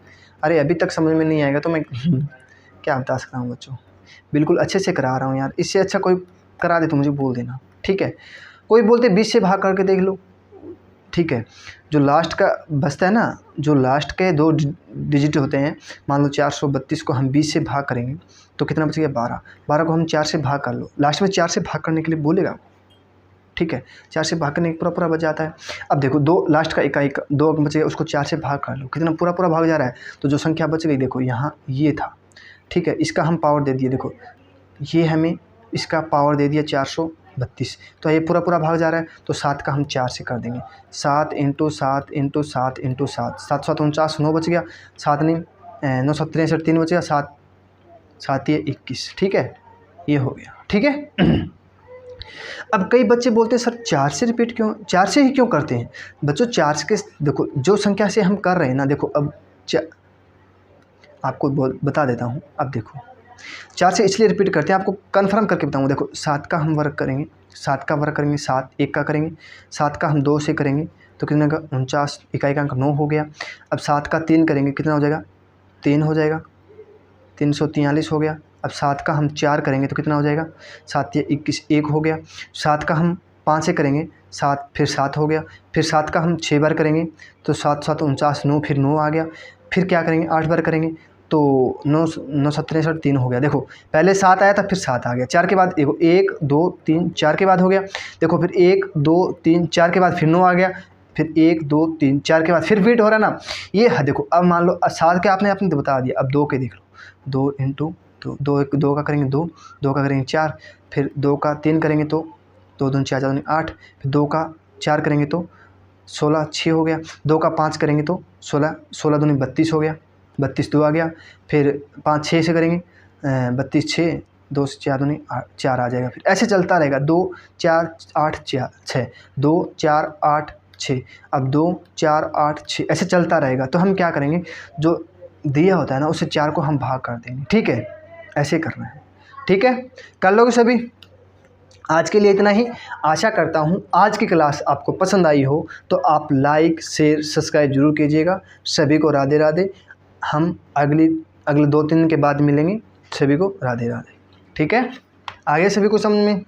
अरे अभी तक समझ में नहीं आएगा तो मैं क्या बता सकता हूँ बच्चों, बिल्कुल अच्छे से करा रहा हूँ यार, इससे अच्छा कोई करा दे तो मुझे बोल देना। ठीक है, कोई बोलते 20 से भाग करके देख लो। ठीक है, जो लास्ट का बचता है ना, जो लास्ट के 2 डिजिट होते हैं, मान लो 432 को हम 20 से भाग करेंगे तो कितना बचेगा 12, 12 को हम 4 से भाग कर लो, लास्ट में 4 से भाग करने के लिए बोलेगा। ठीक है, 4 से भाग करने पूरा पूरा बच जाता है। अब देखो 2 लास्ट का इकाई का 2 अंक बचेगा, उसको 4 से भाग कर लो, कितना पूरा पूरा भाग जा रहा है, तो जो संख्या बच गई देखो यहाँ ये था। ठीक है, इसका हम पावर दे दिए, देखो ये हमें इसका पावर दे दिया 432, तो ये पूरा पूरा भाग जा रहा है, तो 7 का हम 4 से कर देंगे, 7 × 7 × 7 × 7, 7 7 49, 9 बच गया, 7 नहीं 9 7 63, 3 बच गया, 7 7 ये 21। ठीक है, ये हो गया। ठीक है, अब कई बच्चे बोलते हैं सर 4 से रिपीट क्यों, 4 से ही क्यों करते हैं बच्चों। 4 के देखो जो संख्या से हम कर रहे हैं ना, देखो अब आपको बता देता हूँ। अब देखो 4 से इसलिए रिपीट करते हैं, आपको कन्फर्म करके बताऊँगा। देखो 7 का हम वर्ग करेंगे, 7 का वर्ग करेंगे, 7 1 का करेंगे, 7 का हम 2 से करेंगे तो कितना का 49, इकाई का अंक 9 हो गया। अब 7 का 3 करेंगे, कितना हो जाएगा 3 हो जाएगा, 343 हो गया। अब 7 का हम 4 करेंगे तो कितना हो जाएगा 7 या 21, 1 हो गया। 7 का हम 5 से करेंगे 7, फिर 7 हो गया। फिर 7 का हम 6 बार करेंगे तो 7 7 49, 9, फिर 9 आ गया। फिर क्या करेंगे 8 बार करेंगे तो 9 9 67 3 हो गया। देखो पहले 7 आया था, फिर 7 आ गया, 4 के बाद 1 2 3 4 के बाद हो गया। देखो फिर 1 2 3 4 के बाद फिर 9 आ गया, फिर 1 2 3 4 के बाद फिर रिपीट हो रहा है ना ये है। देखो अब मान लो 7 के आपने तो बता दिया, अब 2 के देख लो, 2 × 2 का करेंगे 2, 2 का करेंगे 4, फिर 2 का 3 करेंगे तो 2 दूनी 4 4 दूनी 8, फिर 2 का 4 करेंगे तो 16 6 हो गया। 2 का 5 करेंगे तो 16 16 दूनी 32 हो गया, 32 2 आ गया। फिर 5 6 से करेंगे 32 6, 2 से 4 दूनी 4 आ जाएगा। फिर ऐसे चलता रहेगा 2 4 8 4 6, 2 4 8 6, अब 2 4 8 6 ऐसे चलता रहेगा। तो हम क्या करेंगे, जो दिया होता है ना उससे 4 को हम भाग कर देंगे। ठीक है, ऐसे करना है। ठीक है, कर लोगे सभी। आज के लिए इतना ही। आशा करता हूँ आज की क्लास आपको पसंद आई हो, तो आप लाइक शेयर सब्सक्राइब जरूर कीजिएगा। सभी को राधे राधे। हम अगले 2-3 दिन के बाद मिलेंगे। सभी को राधे राधे। ठीक है, आगे सभी को समझ में